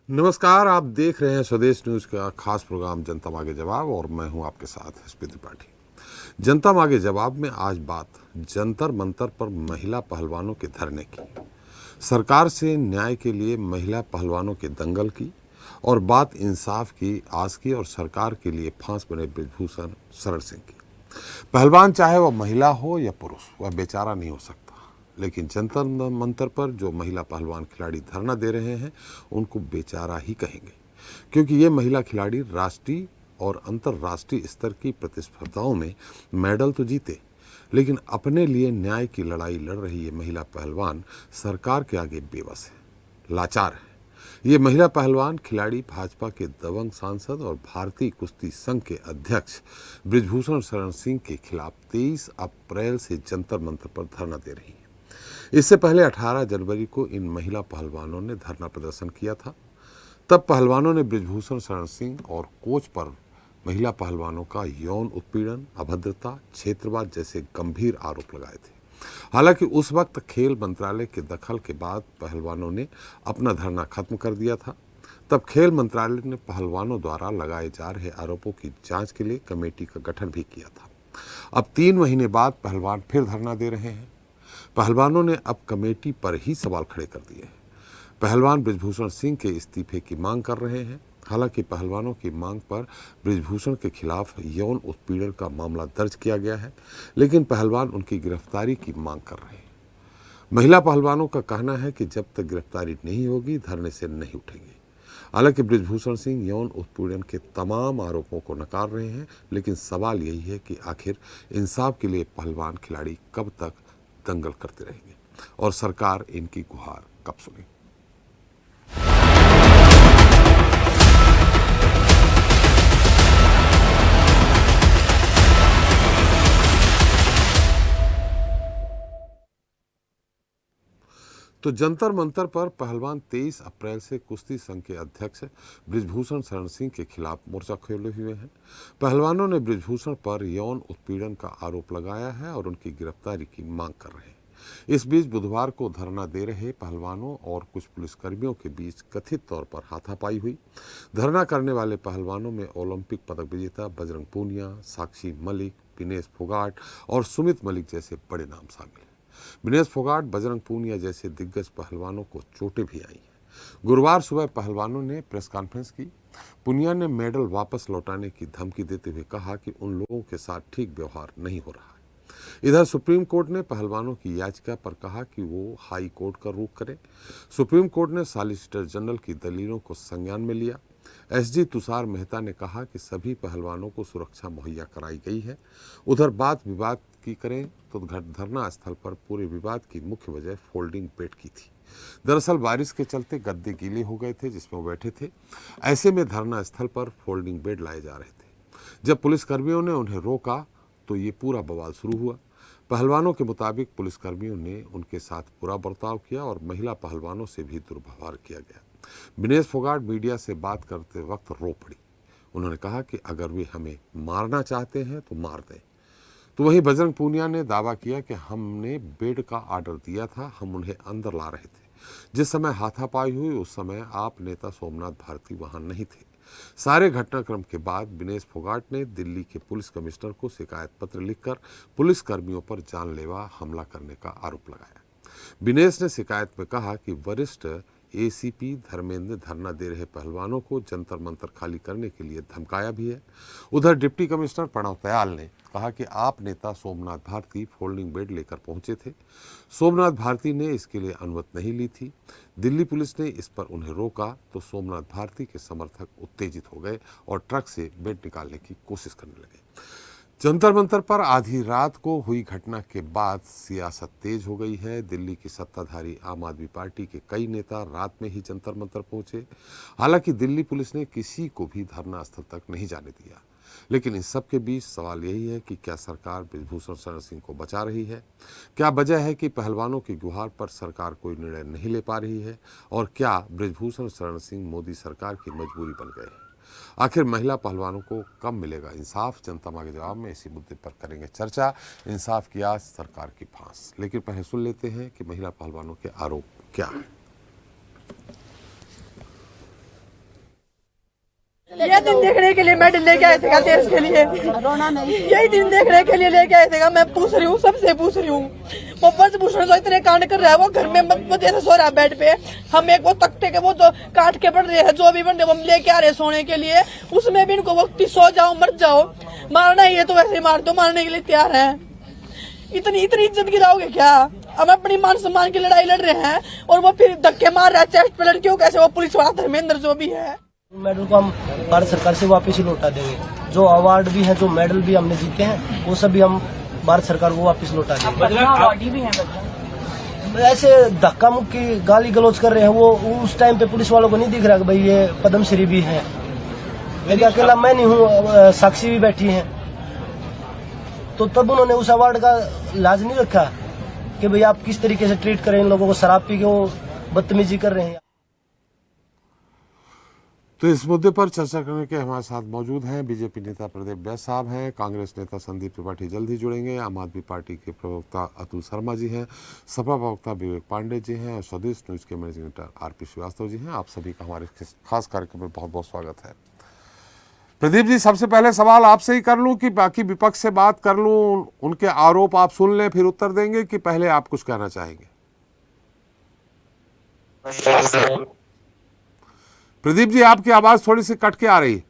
नमस्कार, आप देख रहे हैं स्वदेश न्यूज का खास प्रोग्राम जनता मांगे जवाब और मैं हूं आपके साथ एसपी त्रिपाठी। जनता मांगे जवाब में आज बात जंतर मंतर पर महिला पहलवानों के धरने की, सरकार से न्याय के लिए महिला पहलवानों के दंगल की और बात इंसाफ की आस की और सरकार के लिए फांस बने बृजभूषण शरण सिंह की। पहलवान चाहे वह महिला हो या पुरुष, वह बेचारा नहीं हो सकता, लेकिन जंतर मंतर पर जो महिला पहलवान खिलाड़ी धरना दे रहे हैं उनको बेचारा ही कहेंगे, क्योंकि ये महिला खिलाड़ी राष्ट्रीय और अंतर्राष्ट्रीय स्तर की प्रतिस्पर्धाओं में मेडल तो जीते, लेकिन अपने लिए न्याय की लड़ाई लड़ रही ये महिला पहलवान सरकार के आगे बेबस है, लाचार है। ये महिला पहलवान खिलाड़ी भाजपा के दबंग सांसद और भारतीय कुश्ती संघ के अध्यक्ष बृजभूषण शरण सिंह के खिलाफ 23 अप्रैल से जंतर मंतर पर धरना दे रही हैं। इससे पहले 18 जनवरी को इन महिला पहलवानों ने धरना प्रदर्शन किया था। तब पहलवानों ने बृजभूषण शरण सिंह और कोच पर महिला पहलवानों का यौन उत्पीड़न, अभद्रता, क्षेत्रवाद जैसे गंभीर आरोप लगाए थे। हालांकि उस वक्त खेल मंत्रालय के दखल के बाद पहलवानों ने अपना धरना खत्म कर दिया था। तब खेल मंत्रालय ने पहलवानों द्वारा लगाए जा रहे आरोपों की जांच के लिए कमेटी का गठन भी किया था। अब 3 महीने बाद पहलवान फिर धरना दे रहे हैं। पहलवानों ने अब कमेटी पर ही सवाल खड़े कर दिए हैं। पहलवान बृजभूषण सिंह के इस्तीफे की मांग कर रहे हैं। हालांकि पहलवानों की मांग पर बृजभूषण के खिलाफ यौन उत्पीड़न का मामला दर्ज किया गया है, लेकिन पहलवान उनकी गिरफ्तारी की मांग कर रहे हैं। महिला पहलवानों का कहना है कि जब तक गिरफ्तारी नहीं होगी धरने से नहीं उठेंगे। हालांकि बृजभूषण सिंह यौन उत्पीड़न के तमाम आरोपों को नकार रहे हैं, लेकिन सवाल यही है कि आखिर इंसाफ के लिए पहलवान खिलाड़ी कब तक दंगल करते रहेंगे और सरकार इनकी गुहार कब सुनेगी। तो जंतर मंतर पर पहलवान 23 अप्रैल से कुश्ती संघ के अध्यक्ष बृजभूषण शरण सिंह के खिलाफ मोर्चा खोले हुए हैं। पहलवानों ने बृजभूषण पर यौन उत्पीड़न का आरोप लगाया है और उनकी गिरफ्तारी की मांग कर रहे हैं। इस बीच बुधवार को धरना दे रहे पहलवानों और कुछ पुलिसकर्मियों के बीच कथित तौर पर हाथापाई हुई। धरना करने वाले पहलवानों में ओलंपिक पदक विजेता बजरंग पूनिया, साक्षी मलिक, विनेश फोगाट और सुमित मलिक जैसे बड़े नाम शामिल हैं। विनेश फोगाट, बजरंग पूनिया जैसे दिग्गज पहलवानों को चोटें भी आई हैं। गुरुवार सुबह पहलवानों ने प्रेस कॉन्फ्रेंस की। पूनिया ने मेडल वापस लौटाने की धमकी देते हुए कहा कि उन लोगों के साथ ठीक व्यवहार नहीं हो रहा है। इधर सुप्रीम कोर्ट ने पहलवानों की याचिका पर कहा कि वो हाई कोर्ट का रुख करें। सुप्रीम कोर्ट ने सॉलिसिटर जनरल की दलीलों को संज्ञान में लिया। एसजी तुषार मेहता ने कहा कि सभी पहलवानों को सुरक्षा मुहैया कराई गई है। उधर बात विवाद की करें तो धरना स्थल पर पूरे विवाद की मुख्य वजह फोल्डिंग बेड की थी। दरअसल बारिश के चलते गद्दे गीले हो गए थे जिसमें वो बैठे थे। ऐसे में धरना स्थल पर फोल्डिंग बेड लाए जा रहे थे। जब पुलिसकर्मियों ने उन्हें रोका तो ये पूरा बवाल शुरू हुआ। पहलवानों के मुताबिक पुलिसकर्मियों ने उनके साथ बुरा बर्ताव किया और महिला पहलवानों से भी दुर्व्यवहार किया गया। विनेश फोगाट मीडिया से बात करते वक्त रो पड़ी। उन्होंने कहा कि अगर वे हमें मारना चाहते हैं तो मार दें। तो वहीं बजरंग पूनिया ने दावा किया कि हमने बेड का ऑर्डर दिया था, हम उन्हें अंदर ला रहे थे। जिस समय हाथापाई हुई उस समय आप नेता सोमनाथ भारती वहां नहीं थे। सारे घटनाक्रम के बाद विनेश फोगाट ने दिल्ली के पुलिस कमिश्नर को शिकायत पत्र लिखकर पुलिस कर्मियों पर जानलेवा हमला करने का आरोप लगाया। विनेश ने शिकायत में कहा कि वरिष्ठ एसीपी धर्मेंद्र धरना दे रहे पहलवानों को जंतर मंतर खाली करने के लिए धमकाया भी है। उधर डिप्टी कमिश्नर प्रणव दयाल ने कहा कि आप नेता सोमनाथ भारती फोल्डिंग बेड लेकर पहुंचे थे। सोमनाथ भारती ने इसके लिए अनुमति नहीं ली थी। दिल्ली पुलिस ने इस पर उन्हें रोका तो सोमनाथ भारती के समर्थक उत्तेजित हो गए और ट्रक से बेड निकालने की कोशिश करने लगे। जंतर मंतर पर आधी रात को हुई घटना के बाद सियासत तेज हो गई है। दिल्ली की सत्ताधारी आम आदमी पार्टी के कई नेता रात में ही जंतर मंतर पहुंचे। हालांकि दिल्ली पुलिस ने किसी को भी धरना स्थल तक नहीं जाने दिया। लेकिन इस सब के बीच सवाल यही है कि क्या सरकार बृजभूषण शरण सिंह को बचा रही है? क्या वजह है कि पहलवानों की गुहार पर सरकार कोई निर्णय नहीं ले पा रही है? और क्या बृजभूषण शरण सिंह मोदी सरकार की मजबूरी बन गए हैं? आखिर महिला पहलवानों को कब मिलेगा इंसाफ? जनता मांगे जवाब में इसी मुद्दे पर करेंगे चर्चा। इंसाफ की आस, सरकार की फांस। लेकिन पहले सुन लेते हैं कि महिला पहलवानों के आरोप क्या है। ये दिन देखने के लिए मेडल लेके आए थे देश के लिए, यही दिन देखने के लिए लेके आए थे। मैं पूछ रही हूँ, सबसे पूछ रही हूँ, वो ब्रजभूषण जो इतने कांड कर रहा है, वो घर में मत जैसे सो रहा है बेड पे, हम एक वो तख्ते के वो जो काट के पड़ रहे हैं, जो भी बन रहे हम लेके आ रहे सोने के लिए, उसमें भी इनको वक्त सो जाओ मर जाओ, मारना ही है तो वैसे ही मार दो, मारने के लिए तैयार है। इतनी इज्जत गिराओगे क्या? हम अपनी मान सम्मान की लड़ाई लड़ रहे हैं और वो फिर धक्के मार रहा है चेस्ट पे लड़कियों, कैसे वो पुलिस वाला धर्मेंद्र जो भी है। मेडल को हम भारत सरकार से वापस ही लौटा देंगे। जो अवार्ड भी है, जो मेडल भी हमने जीते हैं, वो सभी हम भारत सरकार को वापस लौटा देंगे। ऐसे धक्का मुक्की गाली गलौज कर रहे हैं, वो उस टाइम पे पुलिस वालों को नहीं दिख रहा कि भाई ये पद्मश्री भी है। मेरी अकेला मैं नहीं हूँ, साक्षी भी बैठी है। तो तब उन्होंने उस अवार्ड का लाज नहीं रखा कि भाई आप किस तरीके से ट्रीट करें इन लोगों को, शराब पी के वो बदतमीजी कर रहे हैं। तो इस मुद्दे पर चर्चा करने के हमारे साथ मौजूद हैं बीजेपी नेता प्रदीप व्यास साहब हैं, कांग्रेस नेता संदीप त्रिपाठी जल्द ही जुड़ेंगे, आम आदमी पार्टी के प्रवक्ता अतुल शर्मा जी हैं, सपा प्रवक्ता विवेक पांडे जी हैं और स्वदेश न्यूज के managing editor RP Srivastava ji हैं। आप सभी का हमारे खास कार्यक्रम में बहुत बहुत स्वागत है। प्रदीप जी, सबसे पहले सवाल आपसे ही कर लूं कि बाकी विपक्ष से बात कर लूं, उनके आरोप आप सुन लें फिर उत्तर देंगे, कि पहले आप कुछ कहना चाहेंगे? प्रदीप जी, आपकी आवाज थोड़ी सी कट के आ रही है।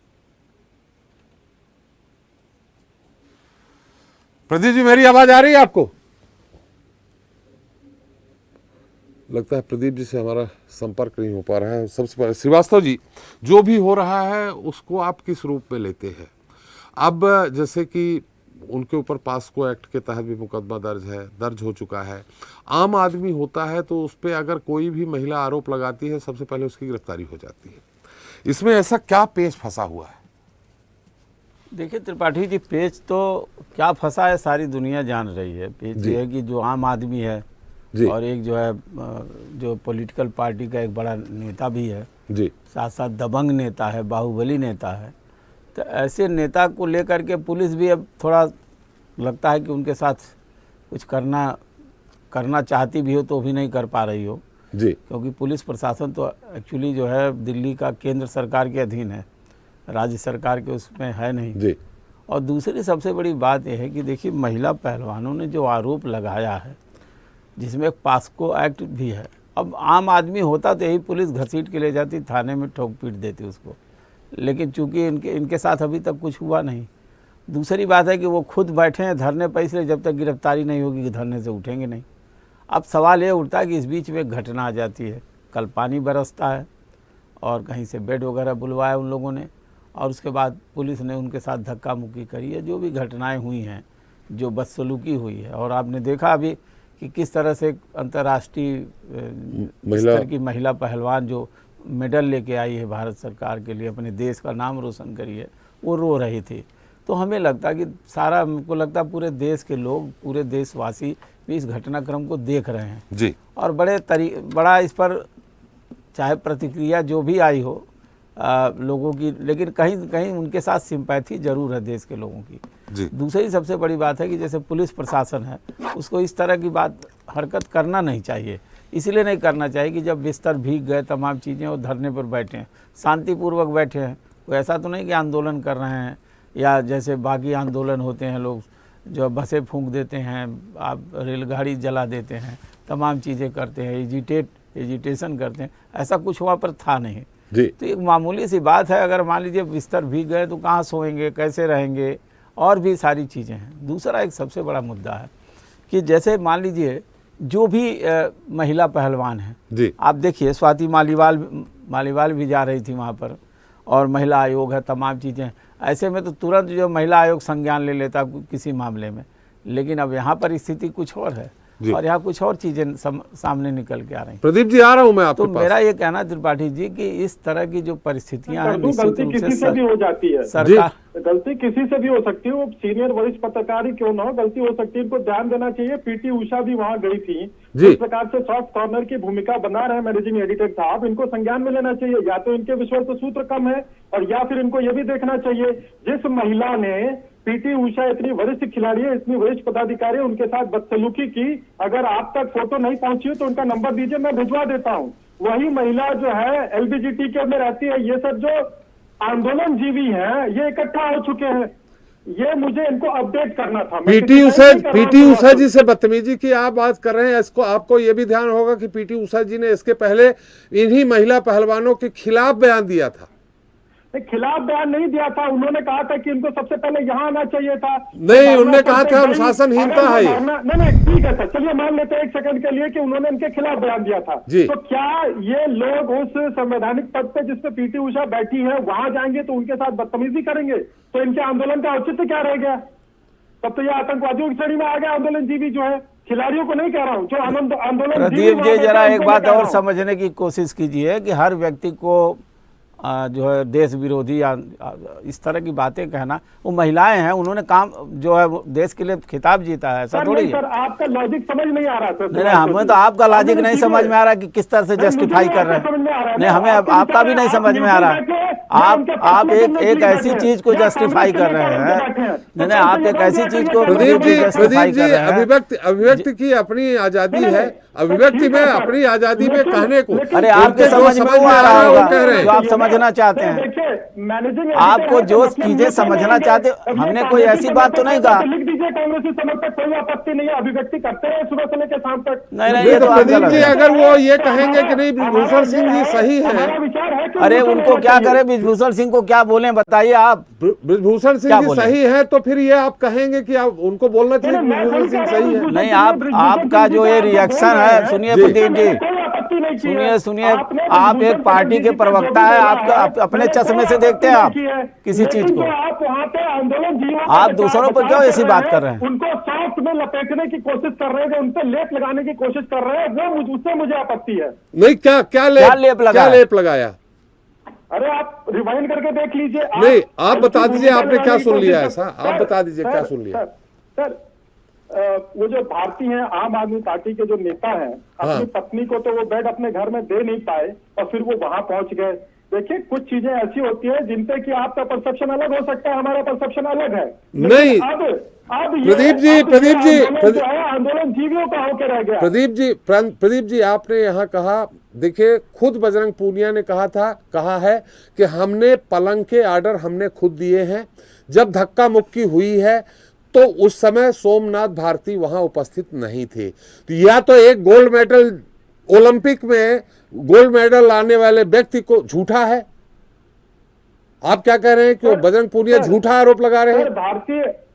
प्रदीप जी, मेरी आवाज आ रही है आपको? लगता है प्रदीप जी से हमारा संपर्क नहीं हो पा रहा है। सबसे पहले श्रीवास्तव जी, जो भी हो रहा है उसको आप किस रूप में लेते हैं? अब जैसे कि उनके ऊपर पास्को एक्ट के तहत भी मुकदमा दर्ज हो चुका है। आम आदमी होता है तो उस पर अगर कोई भी महिला आरोप लगाती है, सबसे पहले उसकी गिरफ्तारी हो जाती है। इसमें ऐसा क्या पेच फंसा हुआ है? देखिए त्रिपाठी जी, पेच तो क्या फंसा है सारी दुनिया जान रही है। पेच ये है कि जो आम आदमी है और एक जो है जो पॉलिटिकल पार्टी का एक बड़ा नेता भी है जी, साथ साथ दबंग नेता है, बाहुबली नेता है, तो ऐसे नेता को लेकर के पुलिस भी अब थोड़ा लगता है कि उनके साथ कुछ करना चाहती भी हो तो भी नहीं कर पा रही हो जी, क्योंकि पुलिस प्रशासन तो एक्चुअली जो है दिल्ली का केंद्र सरकार के अधीन है, राज्य सरकार के उसमें है नहीं जी। और दूसरी सबसे बड़ी बात यह है कि देखिए, महिला पहलवानों ने जो आरोप लगाया है, जिसमें एक पास्को एक्ट भी है, अब आम आदमी होता तो यही पुलिस घसीट के ले जाती, थाने में ठोक पीट देती उसको, लेकिन चूंकि इनके साथ अभी तक कुछ हुआ नहीं। दूसरी बात है कि वो खुद बैठे हैं धरने पर, इसलिए जब तक गिरफ्तारी नहीं होगी कि धरने से उठेंगे नहीं। अब सवाल ये उठता है कि इस बीच में घटना आ जाती है, कल पानी बरसता है और कहीं से बेड वगैरह बुलवाया उन लोगों ने, और उसके बाद पुलिस ने उनके साथ धक्का मुक्की करी है। जो भी घटनाएं हुई हैं, जो बदसलूकी हुई है, और आपने देखा अभी कि किस तरह से अंतर्राष्ट्रीय स्तर की महिला पहलवान जो मेडल लेके आई है भारत सरकार के लिए, अपने देश का नाम रोशन करी है, वो रो रही थी। तो हमें लगता कि हमको लगता पूरे देश के लोग, पूरे देशवासी भी इस घटनाक्रम को देख रहे हैं जी, और बड़ा इस पर चाहे प्रतिक्रिया जो भी आई हो लोगों की, लेकिन कहीं न कहीं उनके साथ सिंपैथी जरूर है देश के लोगों की जी। दूसरी सबसे बड़ी बात है कि जैसे पुलिस प्रशासन है, उसको इस तरह की हरकत करना नहीं चाहिए। इसलिए नहीं करना चाहिए कि जब बिस्तर भीग गए, तमाम चीज़ें, और धरने पर बैठे हैं, शांतिपूर्वक बैठे हैं, कोई ऐसा तो नहीं कि आंदोलन कर रहे हैं, या जैसे बाकी आंदोलन होते हैं, लोग जो बसें फूंक देते हैं, आप रेलगाड़ी जला देते हैं, तमाम चीज़ें करते हैं, एजिटेशन करते हैं, ऐसा कुछ वहाँ पर था नहीं जी। तो एक मामूली सी बात है, अगर मान लीजिए बिस्तर भीग गए तो कहाँ सोएंगे, कैसे रहेंगे, और भी सारी चीज़ें हैं। दूसरा एक सबसे बड़ा मुद्दा है कि जैसे मान लीजिए जो भी महिला पहलवान हैं जी, आप देखिए स्वाति मालीवाल भी जा रही थी वहाँ पर, और महिला आयोग है, तमाम चीज़ें। ऐसे में तो तुरंत जो महिला आयोग संज्ञान ले लेता किसी मामले में, लेकिन अब यहाँ पर स्थिति कुछ और है और यहाँ कुछ और चीजें सामने निकल के आ रही हैं। प्रदीप जी, आ रहा हूँ मैं आपके पास। मेरा ये कहना त्रिपाठी जी कि इस तरह की जो परिस्थितियां हैं, गलती किसी से भी हो जाती है, सरकार गलती किसी से भी हो सकती है, वो सीनियर वरिष्ठ पत्रकार ही क्यों ना हो, गलती हो सकती है, इनको ध्यान देना चाहिए। पीटी उषा भी वहाँ गई थी, इस प्रकार से सॉफ्ट कॉर्नर की भूमिका बना रहे मैनेजिंग एडिटर साहब, इनको संज्ञान में लेना चाहिए। या तो इनके विश्वास सूत्र कम है, और या फिर इनको ये भी देखना चाहिए जिस महिला ने, पीटी उषा इतनी वरिष्ठ खिलाड़ी है, इतनी वरिष्ठ पदाधिकारी है, उनके साथ बदसलूकी की, अगर आप तक फोटो नहीं पहुंची हो तो उनका नंबर दीजिए, मैं भिजवा देता हूं। वही महिला जो है एलबीजीटी के में रहती है, ये सब जो आंदोलन जीवी हैं, ये इकट्ठा हो चुके हैं, ये मुझे इनको अपडेट करना था। पीटी उषा जी से बदतमीजी की आप बात कर रहे हैं, इसको आपको ये भी ध्यान होगा कि पीटी उषा जी ने इसके पहले इन्हीं महिला पहलवानों के खिलाफ बयान दिया था। खिलाफ बयान नहीं दिया था, उन्होंने कहा था कि इनको सबसे पहले यहाँ आना चाहिए था। नहीं, उन्होंने कहा था अनुशासनहीनता है ये। नहीं, ठीक है सर, चलिए मान लेते हैं एक सेकंड के लिए कि उन्होंने इनके खिलाफ बयान दिया था। तो क्या ये लोग उस संवैधानिक पद पे जिसपे पीटी उषा बैठी है वहां जाएंगे तो उनके साथ बदतमीजी करेंगे, तो इनके आंदोलन का औचित्य क्या रह गया? तब तो ये आतंकवादियों की श्रेणी में आ गया आंदोलन जीवी जो है, खिलाड़ियों को नहीं कह रहा हूँ, जो आंदोलन। प्रदीप जी जरा एक बात और समझने की कोशिश कीजिए कि हर व्यक्ति को जो है देश विरोधी या इस तरह की बातें कहना, वो महिलाएं हैं, उन्होंने काम जो है देश के लिए खिताब जीता है, ऐसा थोड़ी है। सर आपका लॉजिक समझ नहीं आ रहा सर। नहीं, हमें तो आपका लॉजिक नहीं समझ में आ रहा कि किस तरह से जस्टिफाई कर रहे हैं। नहीं, हमें आपका भी नहीं समझ में आ रहा। आप एक ऐसी चीज को जस्टिफाई कर रहे हैं। नहीं, आप एक ऐसी चीज को प्रदीप जी अभिव्यक्ति की अपनी आजादी है, अभिव्यक्ति में अपनी आजादी में कहने को। अरे आपके समझ में वो आ रहा होगा जो आप समझना चाहते हैं। आपको जो चीजें समझना चाहते, हमने कोई ऐसी बात तो नहीं कहा। लिख दीजिए कांग्रेसी समर्थक, कोई आपत्ति नहीं है, अभिव्यक्ति करते हैं सुबह से लेकर शाम तक। नहीं, ये तो प्रदीप जी अगर वो ये कहेंगे कि नहीं ब्रिजभूषण सिंह जी सही है, विचार है कि अरे उनको क्या करे, ब्रिजभूषण सिंह को क्या बोले बताइए आप। ब्रिजभूषण सिंह जी सही है तो फिर ये आप कहेंगे कि आप उनको बोलना चाहिए ब्रिजभूषण सिंह सही है। नहीं, आपका जो ये रिएक्शन है, सुनिए प्रदीप जी, सुनिए, आप एक पार्टी के प्रवक्ता है, आप अपने चश्मे से देखते हैं आप किसी चीज को। आप वहाँ पे आंदोलन आप दूसरों पर क्यों ऐसी बात कर रहे हैं? उनको सॉफ्ट में लपेटने की कोशिश कर रहे हैं, उन पे लेप लगाने की कोशिश कर रहे हैं, वो उससे मुझे आपत्ति है। नहीं, क्या लेप लगाया? अरे आप रिवाइंड करके देख लीजिए। नहीं, आप बता दीजिए आपने क्या सुन लिया ऐसा, आप बता दीजिए क्या सुन लिया। सर वो जो भारतीय हैं, आम आदमी पार्टी के जो नेता हैं, अपनी पत्नी को तो वो बेड अपने घर में दे नहीं पाए और फिर वो वहां पहुंच गए। देखिए कुछ चीजें ऐसी होती है जिनपे कि आपका परसेप्शन अलग हो सकता है, हमारा परसेप्शन अलग है। नहीं, अब प्रदीप जी आंदोलन जीवियों का होकर रह गया। प्रदीप जी आपने यहाँ कहा, देखिए खुद बजरंग पूनिया ने कहा है कि हमने पलंग के ऑर्डर हमने खुद दिए हैं। जब धक्का मुक्की हुई है तो उस समय सोमनाथ भारती वहां उपस्थित नहीं थे। तो या तो एक गोल्ड मेडल, ओलंपिक में गोल्ड मेडल लाने वाले व्यक्ति को झूठा है। आप क्या कह रहे हैं कि वो बजरंग पूनिया झूठा आरोप लगा रहे हैं?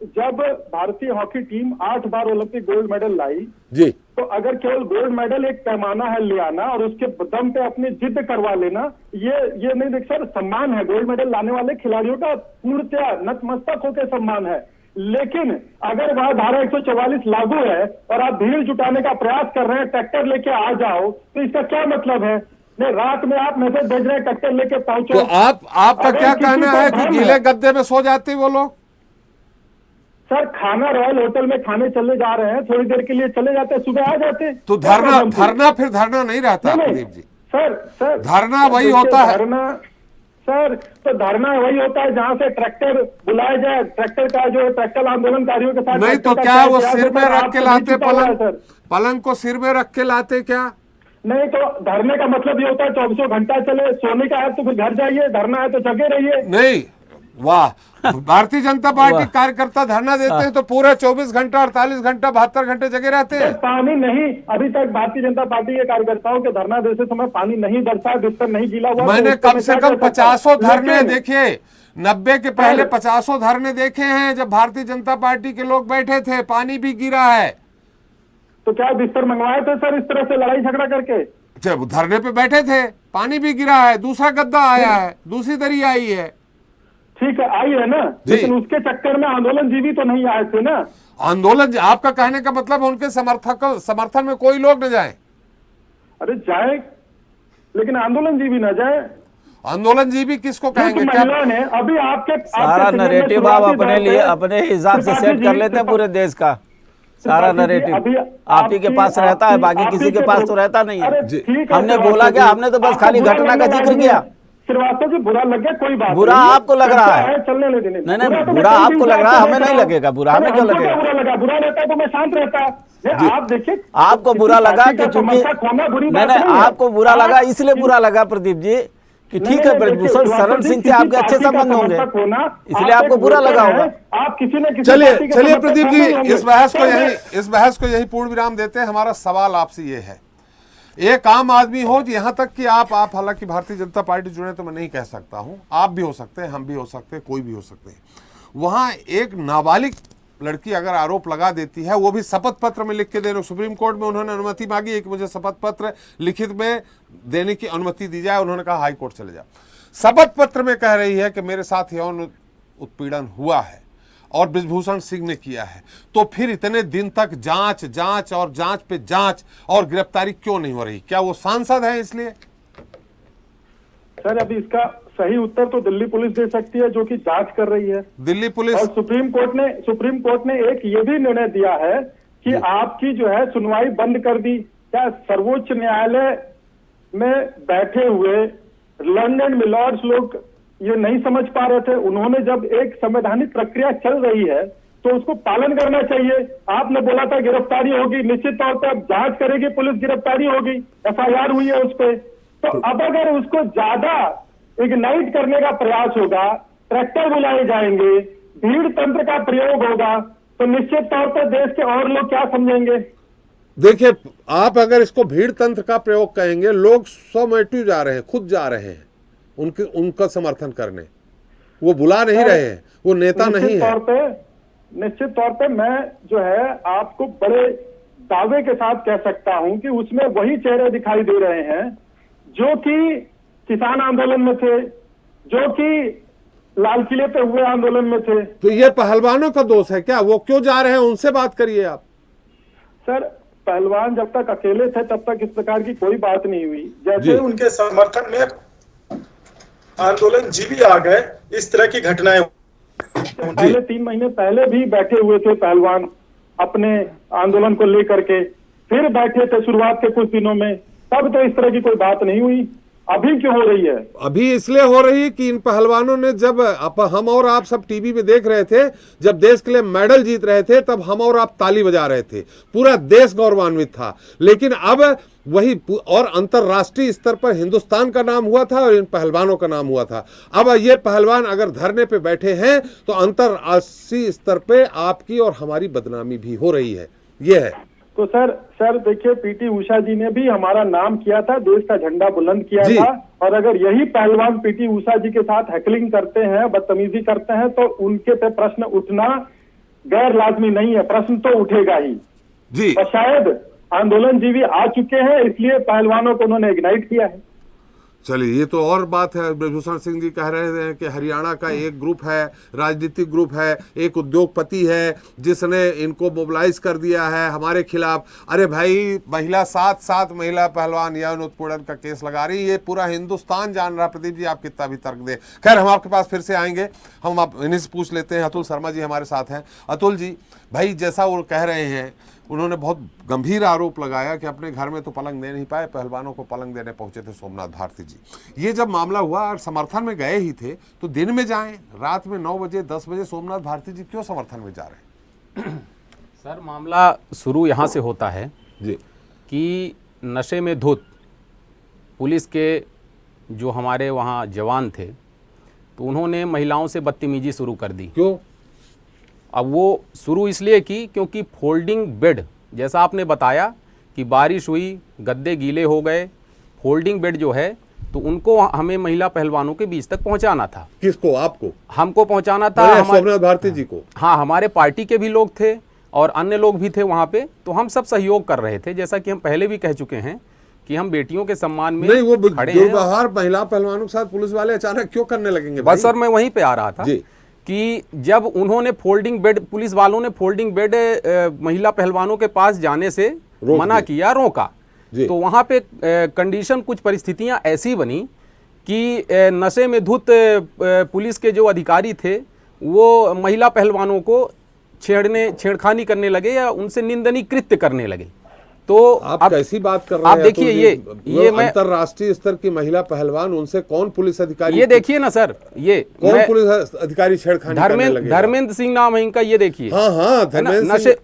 जब भारतीय हॉकी टीम 8 बार ओलंपिक गोल्ड मेडल लाई जी, तो अगर केवल गोल्ड मेडल एक पैमाना है ले आना और उसके दम पे अपनी जिद करवा लेना, ये नहीं देख सर, सम्मान है गोल्ड मेडल लाने वाले खिलाड़ियों का, पूर्णतया नतमस्तक होकर सम्मान है। लेकिन अगर वह धारा 144 लागू है और आप भीड़ जुटाने का प्रयास कर रहे हैं, ट्रैक्टर लेके आ जाओ, तो इसका क्या मतलब है? नहीं, रात में आप मैसेज भेज रहे हैं ट्रैक्टर लेके पहुंचो। तो आपका क्या कहना है कि गीले गद्दे में सो जाते वो लोग? सर खाना रॉयल होटल में खाने चले जा रहे हैं, थोड़ी देर के लिए चले जाते हैं, सुबह आ जाते हैं। तो धरना नहीं रहता प्रदीप जी? सर धरना वही होता है। सर तो धरना वही होता है जहां से ट्रैक्टर बुलाया जाए, ट्रैक्टर का जो ट्रैक्टर आंदोलनकारियों के साथ। नहीं तो क्या वो सिर में रख के लाते पलंग को सिर में रख के लाते क्या? नहीं तो धरने का मतलब ये होता है 24 घंटा चले, सोने का है तो फिर घर जाइए, धरना है तो जगे रहिए। नहीं, वाह, भारतीय जनता पार्टी कार्यकर्ता धरना देते हैं तो पूरे 24 घंटा, 48 घंटा, 72 घंटे जगे रहते हैं। पानी नहीं, अभी तक भारतीय जनता पार्टी के कार्यकर्ताओं के धरना देते समय पानी नहीं बरसा, बिस्तर नहीं गीला हुआ। मैंने कम से कम 50 धरने देखे, 90 के पहले 50 धरने देखे हैं जब भारतीय जनता पार्टी के लोग बैठे थे, पानी भी गिरा है। तो क्या बिस्तर मंगवाए थे सर इस तरह से लड़ाई झगड़ा करके? जब धरने पे बैठे थे पानी भी गिरा है, दूसरा गद्दा आया है, दूसरी दरी आई है। ठीक है, आई है ना, लेकिन उसके चक्कर में आंदोलन जीवी तो नहीं आए थे ना। आंदोलन, आपका कहने का मतलब उनके समर्थन में कोई लोग न जाए? अरे जाए, लेकिन आंदोलन जीवी न जाए। आंदोलन जीवी किसको कहेंगे? महिला ने अभी आपके सारा नरेटिव आप अपने लिए अपने हिसाब से सेट कर लेते हैं, पूरे देश का सारा नरेटिव आप ही के पास रहता है, बाकी किसी के पास तो रहता नहीं है। हमने बोला क्या? हमने तो बस खाली घटना का जिक्र किया। श्रीवास्तव जी बुरा लग गया, कोई बात बुरा आपको लग रहा है, चलने देने। नहीं, बुरा आपको लग रहा है, हमें नहीं लगेगा बुरा। हमें क्यों लगेगा? बुरा रहता तो मैं शांत रहता। आप देखिए, आपको बुरा लगा कि चूंकि नहीं, आपको बुरा लगा इसलिए बुरा लगा प्रदीप जी कि ठीक है ब्रजभूषण शरण सिंह से आपके अच्छे संबंध होंगे, इसलिए आपको बुरा लगा होगा। आप किसी न किसी चलिए प्रदीप जी, इस बहस को यही पूर्ण विराम देते हैं। हमारा सवाल आपसे ये है, एक आम आदमी हो, यहाँ तक कि आप हालांकि भारतीय जनता पार्टी जुड़े तो मैं नहीं कह सकता हूं, आप भी हो सकते हैं, हम भी हो सकते हैं, कोई भी हो सकते हैं। वहां एक नाबालिग लड़की अगर आरोप लगा देती है, वो भी शपथ पत्र में लिख के दे रहे, सुप्रीम कोर्ट में उन्होंने अनुमति मांगी है कि मुझे शपथ पत्र लिखित में देने की अनुमति दी जाए, उन्होंने कहा हाई कोर्ट चले जाओ। शपथ पत्र में कह रही है कि मेरे साथ यौन उत्पीड़न हुआ है और बृजभूषण सिंह ने किया है, तो फिर इतने दिन तक जांच और जांच पे जांच और गिरफ्तारी क्यों नहीं हो रही? क्या वो सांसद है इसलिए? सर अभी इसका सही उत्तर तो दिल्ली पुलिस दे सकती है, जो कि जांच कर रही है। दिल्ली पुलिस और सुप्रीम कोर्ट ने एक ये भी निर्णय दिया है कि आपकी जो है सुनवाई बंद कर दी। क्या सर्वोच्च न्यायालय में बैठे हुए लंदन मिलॉर्ड्स लोग ये नहीं समझ पा रहे थे? उन्होंने जब एक संवैधानिक प्रक्रिया चल रही है तो उसको पालन करना चाहिए। आपने बोला था गिरफ्तारी होगी, निश्चित तौर पर अब जांच करेगी पुलिस, गिरफ्तारी होगी, FIR हुई है उस पर। तो अब अगर उसको ज्यादा इग्नाइट करने का प्रयास होगा, ट्रैक्टर बुलाए जाएंगे, भीड़ तंत्र का प्रयोग होगा, तो निश्चित तौर पर देश के और लोग क्या समझेंगे? देखिए, आप अगर इसको भीड़ तंत्र का प्रयोग कहेंगे, लोग स्वमेटिव जा रहे हैं, खुद जा रहे हैं उनका समर्थन करने, वो बुला नहीं रहे हैं, वो नेता नहीं है। निश्चित तौर पे मैं जो है आपको बड़े दावे के साथ कह सकता हूं कि उसमें वही चेहरे दिखाई दे रहे हैं जो कि किसान आंदोलन में थे, जो कि लाल किले पे हुए आंदोलन में थे। तो ये पहलवानों का दोष है क्या? वो क्यों जा रहे हैं, उनसे बात करिए आप। सर पहलवान जब तक अकेले थे तब तक इस प्रकार की कोई बात नहीं हुई। जैसे उनके समर्थन में आंदोलन जीवी आ गए, इस तरह की घटनाएं पहले 3 महीने पहले भी बैठे हुए थे पहलवान अपने आंदोलन को लेकर के, फिर बैठे थे शुरुआत के कुछ दिनों में, तब तो इस तरह की कोई बात नहीं हुई। अभी क्यों हो रही है? अभी इसलिए हो रही है कि इन पहलवानों ने, जब हम और आप सब टीवी पे देख रहे थे, जब देश के लिए मेडल जीत रहे थे, तब हम और आप ताली बजा रहे थे, पूरा देश गौरवान्वित था। लेकिन अब वही, और अंतरराष्ट्रीय स्तर पर हिंदुस्तान का नाम हुआ था और इन पहलवानों का नाम हुआ था। अब ये पहलवान अगर धरने पे बैठे हैं तो अंतरराष्ट्रीय स्तर पे आपकी और हमारी बदनामी भी हो रही है, ये है। तो सर देखिए, PT उषा जी ने भी हमारा नाम किया था, देश का झंडा बुलंद किया था, और अगर यही पहलवान PT उषा जी के साथ हैकलिंग करते हैं, बदतमीजी करते हैं, तो उनके पे प्रश्न उठना गैर लाजमी नहीं है, प्रश्न तो उठेगा ही जी। और शायद आंदोलन जीवी आ चुके हैं, इसलिए पहलवानों को उन्होंने इग्नाइट किया है। चलिए, ये तो और बात है। बृजभूषण सिंह जी कह रहे हैं कि हरियाणा का एक ग्रुप है, राजनीतिक ग्रुप है, एक उद्योगपति है जिसने इनको मोबिलाइज कर दिया है हमारे खिलाफ। अरे भाई, महिला सात महिला पहलवान यौन उत्पीड़न का केस लगा रही, ये पूरा हिंदुस्तान जान रहा। प्रदीप जी, आप कितना भी तर्क दे, खैर हम आपके पास फिर से आएंगे, हम आप इन्हीं से पूछ लेते हैं। अतुल शर्मा जी हमारे साथ हैं। अतुल जी, भाई जैसा वो कह रहे हैं, उन्होंने बहुत गंभीर आरोप लगाया कि अपने घर में तो पलंग दे नहीं पाए, पहलवानों को पलंग देने पहुंचे थे सोमनाथ भारती जी। ये जब मामला हुआ और समर्थन में गए ही थे, तो दिन में जाएं, रात में 9 बजे 10 बजे सोमनाथ भारती जी क्यों समर्थन में जा रहे हैं? सर, मामला शुरू यहाँ से होता है जी कि नशे में धुत पुलिस के जो हमारे वहाँ जवान थे, तो उन्होंने महिलाओं से बदतमीजी शुरू कर दी। क्यों? अब वो शुरू इसलिए की क्योंकि फोल्डिंग बेड, जैसा आपने बताया कि बारिश हुई, गद्दे गीले हो गए, फोल्डिंग बेड जो है, तो उनको हमें महिला पहलवानों के बीच तक पहुंचाना था। किसको? आपको? हमको पहुंचाना था, सोमनाथ भारती जी को। हाँ, हमारे पार्टी के भी लोग थे और अन्य लोग भी थे वहाँ पे, तो हम सब सहयोग कर रहे थे। जैसा कि हम पहले भी कह चुके हैं कि हम बेटियों के सम्मान में नहीं, वो खड़े हैं। व्यवहार महिला पहलवानों के साथ पुलिस वाले अचानक क्यों करने लगेंगे? बस सर, मैं वहीं पे आ रहा था कि जब उन्होंने फोल्डिंग बेड, पुलिस वालों ने फोल्डिंग बेड महिला पहलवानों के पास जाने से मना किया, रोका, तो वहाँ पे कंडीशन, कुछ परिस्थितियाँ ऐसी बनी कि नशे में धुत पुलिस के जो अधिकारी थे वो महिला पहलवानों को छेड़खानी करने लगे या उनसे निंदनीय कृत्य करने लगे। तो आप कैसी बात कर रहे हैं? आप देखिए ये मैं अंतरराष्ट्रीय स्तर की महिला पहलवान, उनसे कौन पुलिस अधिकारी, ये देखिए ना सर, ये कौन पुलिस अधिकारी छेड़खानी करने लगे? धर्मेंद्र सिंह नाम है इनका, ये देखिए। हाँ,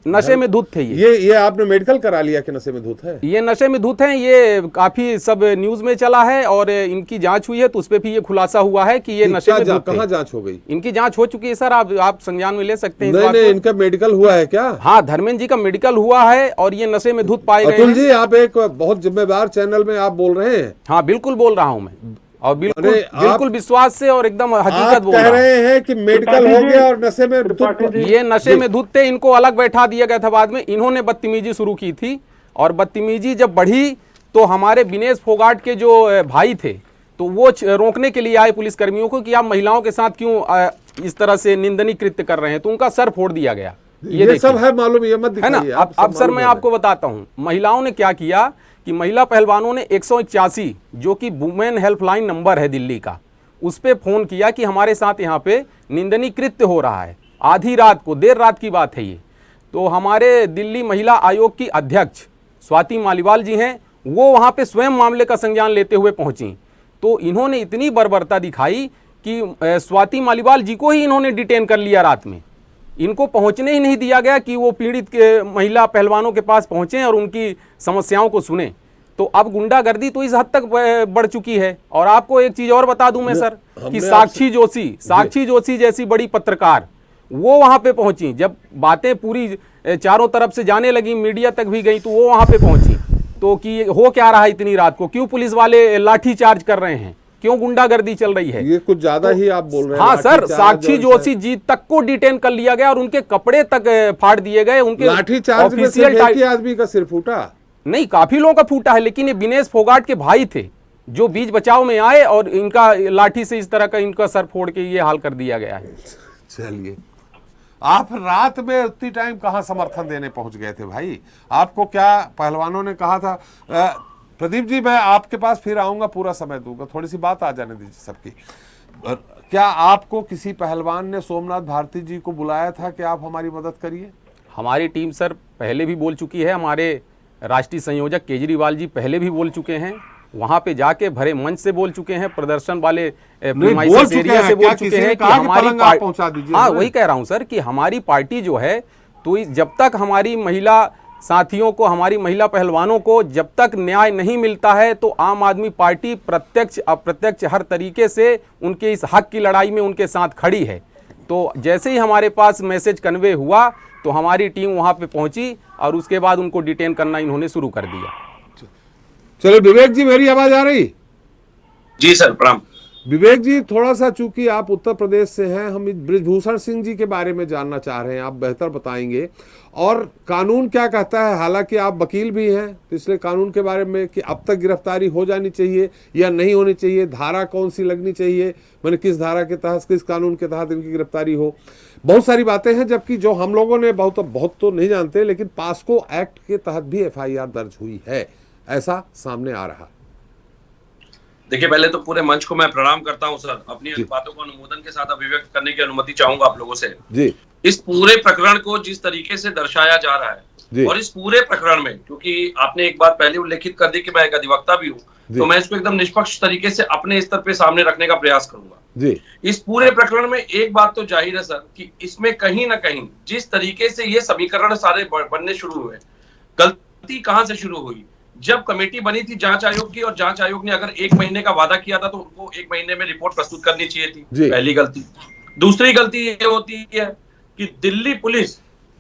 नशे में धुत थे ये आपने मेडिकल करा लिया कि नशे में धुत है? ये नशे में धुत है, ये काफी सब न्यूज में चला है और इनकी जांच हुई है तो उसपे भी ये खुलासा हुआ है कि ये नशे में धुत थे। कहाँ जांच हो गई? इनकी जांच हो चुकी है सर, आप संज्ञान में ले सकते हैं। नहीं, इनका मेडिकल हुआ है क्या? हाँ, धर्मेंद्र जी का मेडिकल हुआ है और ये नशे में धुत पाए गए। अतुल जी, आप एक बहुत जिम्मेदार चैनल में आप बोल रहे हैं। हाँ, बिल्कुल बोल रहा हूँ मैं, और बिल्कुल विश्वास से और एकदम हकीकत बोल रहा हूं। कह रहे हैं कि मेडिकल हो गया और नशे में धुत, ये नशे में धुत थे, इनको अलग बैठा दिया गया था बाद में। इन्होंने बदतमीजी शुरू की थी और बदतमीजी जब बढ़ी तो हमारे विनेश फोगाट के जो भाई थे तो वो रोकने के लिए आए पुलिस कर्मियों को कि आप महिलाओं के साथ क्यों इस तरह से निंदनीय कृत्य कर रहे हैं, तो उनका सर फोड़ दिया गया। ये सब है मालूम, ये मत दिखाइए, है ना। अब सर मैं आपको बताता हूं महिलाओं ने क्या किया कि महिला पहलवानों ने 181 जो कि वुमेन हेल्पलाइन नंबर है दिल्ली का, उस पे फोन किया कि हमारे साथ यहाँ पे निंदनीय कृत्य हो रहा है। आधी रात को, देर रात की बात है ये। तो हमारे दिल्ली महिला आयोग की अध्यक्ष स्वाति मालीवाल जी हैं, वो वहाँ पे स्वयं मामले का संज्ञान लेते हुए पहुंची। तो इन्होंने इतनी बर्बरता दिखाई कि स्वाति मालीवाल जी को ही इन्होंने डिटेन कर लिया रात में। इनको पहुंचने ही नहीं दिया गया कि वो पीड़ित के महिला पहलवानों के पास पहुंचें और उनकी समस्याओं को सुने। तो अब गुंडागर्दी तो इस हद तक बढ़ चुकी है। और आपको एक चीज और बता दूं मैं सर कि साक्षी जोशी जैसी बड़ी पत्रकार वो वहां पे पहुंची। जब बातें पूरी चारों तरफ से जाने लगी, मीडिया तक भी गई, तो वो वहां पे पहुंची। तो कि हो क्या रहा है इतनी रात को, क्यों पुलिस वाले लाठी चार्ज कर रहे हैं, क्यों गुंडागर्दी चल रही है? ये कुछ ज्यादा ही आप बोल रहे हैं। हाँ सर, साक्षी जोशी जी तक को डिटेन कर लिया गया और उनके कपड़े तक फाड़ दिए गए। उनके लाठी चार्ज में सिर्फ एक ही आदमी का सिर फूटा नहीं, काफी लोगों का फूटा है, लेकिन ये विनेश फोगाट के भाई थे जो बीच बचाव में आए और इनका लाठी से इस तरह का इनका सर फोड़ के ये हाल कर दिया गया है। चलिए, आप रात में उतनी टाइम कहाँ समर्थन देने पहुंच गए थे भाई? आपको क्या पहलवानों ने कहा था? प्रदीप जी, मैं आपके पास फिर आऊंगा, पूरा समय दूंगा, थोड़ी सी बात आ जाने दीजिए सबकी। क्या आपको किसी पहलवान ने सोमनाथ भारती जी को बुलाया था कि आप हमारी मदद करिए? हमारी टीम सर पहले भी बोल चुकी है, हमारे राष्ट्रीय संयोजक केजरीवाल जी पहले भी बोल चुके हैं, वहां पे जाके भरे मंच से बोल चुके हैं, प्रदर्शन वाले एरिया से बोल चुके हैं कि हमारी पार्टी, हाँ वही कह रहा हूं सर कि हमारी पार्टी जो है, तो जब तक हमारी महिला साथियों को, हमारी महिला पहलवानों को जब तक न्याय नहीं मिलता है, तो आम आदमी पार्टी प्रत्यक्ष अप्रत्यक्ष हर तरीके से उनके इस हक की लड़ाई में उनके साथ खड़ी है। तो जैसे ही हमारे पास मैसेज कन्वे हुआ तो हमारी टीम वहां पे पहुंची और उसके बाद उनको डिटेन करना इन्होंने शुरू कर दिया। चलो विवेक जी, मेरी आवाज आ रही? जी सर, प्रणाम। विवेक जी, थोड़ा सा चूंकि आप उत्तर प्रदेश से हैं, हम बृजभूषण सिंह जी के बारे में जानना चाह रहे हैं, आप बेहतर बताएंगे। और कानून क्या कहता है, हालांकि आप वकील भी हैं, तो इसलिए कानून के बारे में कि अब तक गिरफ्तारी हो जानी चाहिए या नहीं होनी चाहिए, धारा कौन सी लगनी चाहिए, मैंने किस धारा के तहत, किस कानून के तहत इनकी गिरफ्तारी हो, बहुत सारी बातें हैं। जबकि जो हम लोगों ने बहुत तो नहीं जानते, लेकिन पास्को एक्ट के तहत भी FIR दर्ज हुई है, ऐसा सामने आ रहा। देखिए, पहले तो पूरे मंच को मैं प्रणाम करता हूं सर। अपनी बातों को अनुमोदन के साथ अभिव्यक्त करने की अनुमति चाहूंगा आप लोगों से। जी। इस पूरे प्रकरण को जिस तरीके से दर्शाया जा रहा है और इस पूरे प्रकरण में, क्योंकि आपने एक बात पहले उल्लेखित कर दी कि मैं एक अधिवक्ता भी हूँ, तो मैं इसको एकदम निष्पक्ष तरीके से अपने स्तर पे सामने रखने का प्रयास करूंगा। जी। इस पूरे प्रकरण में एक बात तो जाहिर है सर कि इसमें कहीं ना कहीं जिस तरीके से ये समीकरण सारे बनने शुरू हुए, गलती कहां से शुरू हुई? जब कमेटी बनी थी जांच आयोग की, और जांच आयोग ने अगर 1 महीने का वादा किया था तो उनको 1 महीने में रिपोर्ट प्रस्तुत करनी चाहिए थी, पहली गलती। दूसरी गलती ये होती है कि दिल्ली पुलिस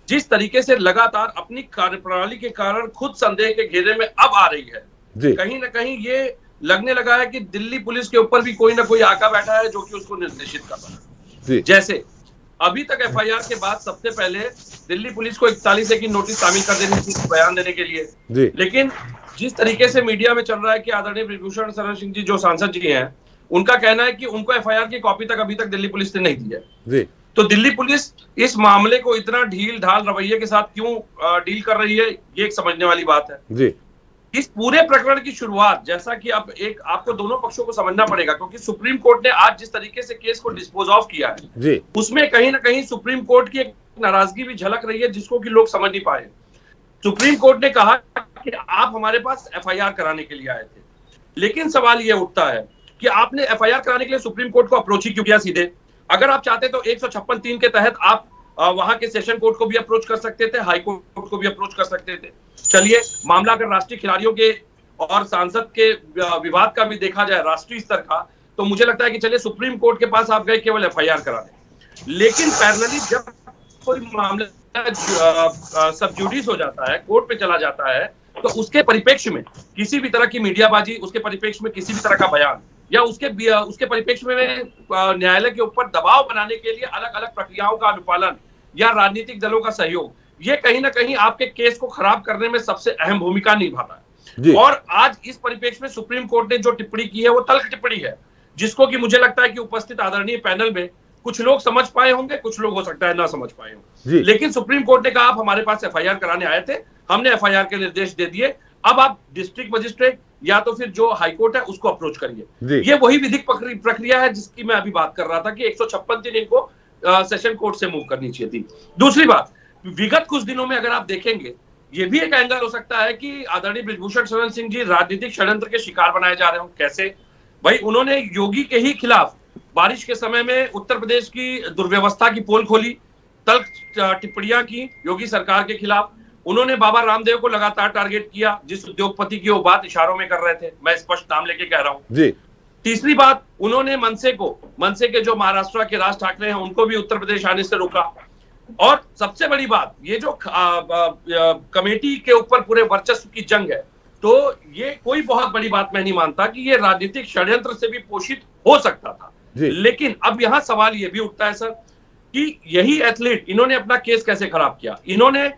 जिस तरीके से लगातार अपनी कार्यप्रणाली के कारण खुद संदेह के घेरे में अब आ रही है, कहीं ना कहीं ये लगने लगा है कि दिल्ली पुलिस के ऊपर भी कोई ना कोई आका बैठा है जो कि उसको निर्देशित कर रहा है। जैसे अभी तक FIR के बाद सबसे पहले दिल्ली पुलिस को 41 की नोटिस शामिल कर देनी थी बयान देने के लिए, लेकिन जिस तरीके से मीडिया में चल रहा है कि आदरणीय बृजभूषण शरण सिंह जी जो सांसद जी हैं, उनका कहना है कि उनको FIR की कॉपी तक अभी तक दिल्ली पुलिस ने नहीं दी है। तो दिल्ली पुलिस इस मामले को इतना ढील ढाल रवैये के साथ क्यों डील कर रही है, ये एक समझने वाली बात है। इस पूरे प्रकरण की शुरुआत, जैसा कि अब एक आपको दोनों पक्षों को समझना पड़ेगा, क्योंकि सुप्रीम कोर्ट ने आज जिस तरीके से केस को डिस्पोज ऑफ किया है, उसमें कहीं ना कहीं सुप्रीम कोर्ट की एक नाराजगी भी झलक रही है, जिसको कि लोग समझ नहीं पाए। सुप्रीम कोर्ट ने कहा कि आप हमारे पास एफआईआर कराने के लिए आए थे, लेकिन सवाल यह उठता है कि आपने एफआईआर कराने के लिए सुप्रीम कोर्ट को अप्रोच ही क्यों किया सीधे? अगर आप चाहते तो 156(3) के तहत आप वहां के सेशन कोर्ट को भी अप्रोच कर सकते थे, हाई कोर्ट को भी अप्रोच कर सकते थे। चलिए, मामला अगर राष्ट्रीय खिलाड़ियों के और सांसद के विवाद का भी देखा जाए राष्ट्रीय स्तर का, तो मुझे लगता है कि चलिए सुप्रीम कोर्ट के पास आप गए केवल एफआईआर कराने। लेकिन पैरेलली जब कोई मामला सब जुडिस हो जाता है, कोर्ट पे चला जाता है, तो उसके परिप्रेक्ष्य में किसी भी तरह की मीडियाबाजी, उसके परिप्रेक्ष्य में किसी भी तरह का बयान या उसके परिप्रेक्ष्य में न्यायालय के ऊपर दबाव बनाने के लिए अलग अलग प्रक्रियाओं का अनुपालन या राजनीतिक दलों का सहयोग, ये कहीं ना कहीं आपके केस को खराब करने में सबसे अहम भूमिका निभाता है। और आज इस परिप्रेक्ष्य में सुप्रीम कोर्ट ने जो टिप्पणी की है वो तल्ख टिप्पणी है, जिसको कि मुझे लगता है कि उपस्थित आदरणीय पैनल में कुछ लोग समझ पाए होंगे, कुछ लोग हो सकता है ना समझ पाए हों। लेकिन सुप्रीम कोर्ट ने कहा आप हमारे पास एफआईआर कराने आए थे, हमने एफआईआर के निर्देश दे दिए, अब आप डिस्ट्रिक्ट मजिस्ट्रेट या तो फिर जो हाईकोर्ट है उसको अप्रोच करिए। ये वही विधिक प्रक्रिया है जिसकी मैं अभी बात कर रहा था कि 156(3) इनको सेशन कोर्ट से मूव करनी चाहिए थी। दूसरी बात, विगत कुछ दिनों में अगर आप देखेंगे, ये भी एक एंगल हो सकता है कि आदरणीय बृजभूषण शरण सिंह जी राजनीतिक षड्यंत्र के शिकार बनाए जा रहे हो। कैसे? भाई, उन्होंने योगी के ही खिलाफ बारिश के समय में उत्तर प्रदेश की दुर्व्यवस्था की पोल खोली, तल्ख टिप्पणियां की योगी सरकार के खिलाफ। उन्होंने बाबा रामदेव को लगातार टारगेट किया, जिस उद्योगपति की वो बात इशारों में कर रहे थे, मैं स्पष्ट नाम लेके कह रहा हूं जी। तीसरी बात, उन्होंने मनसे के जो महाराष्ट्र के राज ठाकरे हैं उनको भी उत्तर प्रदेश आने से रोका। और सबसे बड़ी बात, ये जो कमेटी के ऊपर पूरे वर्चस्व की जंग है, तो ये कोई बहुत बड़ी बात मैं नहीं मानता कि ये राजनीतिक षड्यंत्र से भी पोषित हो सकता था। लेकिन अब यहां सवाल ये भी उठता है सर कि यही एथलीट, इन्होंने अपना केस कैसे खराब किया? इन्होंने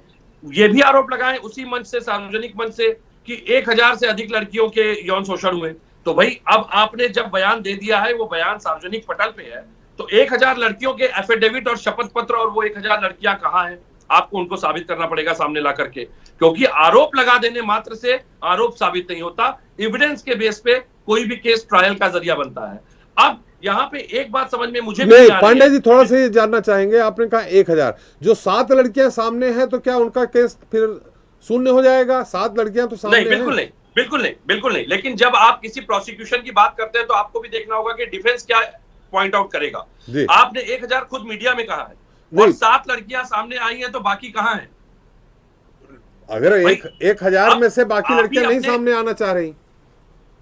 ये भी आरोप लगाए उसी मंच से, सार्वजनिक मंच से, कि 1000 से अधिक लड़कियों के यौन शोषण हुए। तो भाई, अब आपने जब बयान दे दिया है, वो बयान सार्वजनिक पटल पे है, तो 1000 लड़कियों के एफिडेविट और शपथ पत्र और वो 1000 लड़कियां कहां हैं? आपको उनको साबित करना पड़ेगा सामने ला करके, क्योंकि आरोप लगा देने मात्र से आरोप साबित नहीं होता। एविडेंस के बेस पे कोई भी केस ट्रायल का जरिया बनता है। अब यहाँ पे एक बात समझ में मुझे नहीं, पांडे जी थोड़ा सा ये जानना चाहेंगे, आपने कहा 1000, जो 7 लड़कियां सामने हैं, तो क्या उनका केस फिर शून्य हो जाएगा? 7 लड़कियां तो सामने नहीं, बिल्कुल नहीं। लेकिन जब आप किसी प्रोसिक्यूशन की बात करते हैं तो आपको भी देखना होगा कि डिफेंस क्या पॉइंट आउट करेगा। आपने 1000 खुद मीडिया में कहा है और 7 लड़कियां सामने आई हैं, तो बाकी कहां हैं? अगर 1000 में से बाकी लड़कियां नहीं सामने आना चाह रही,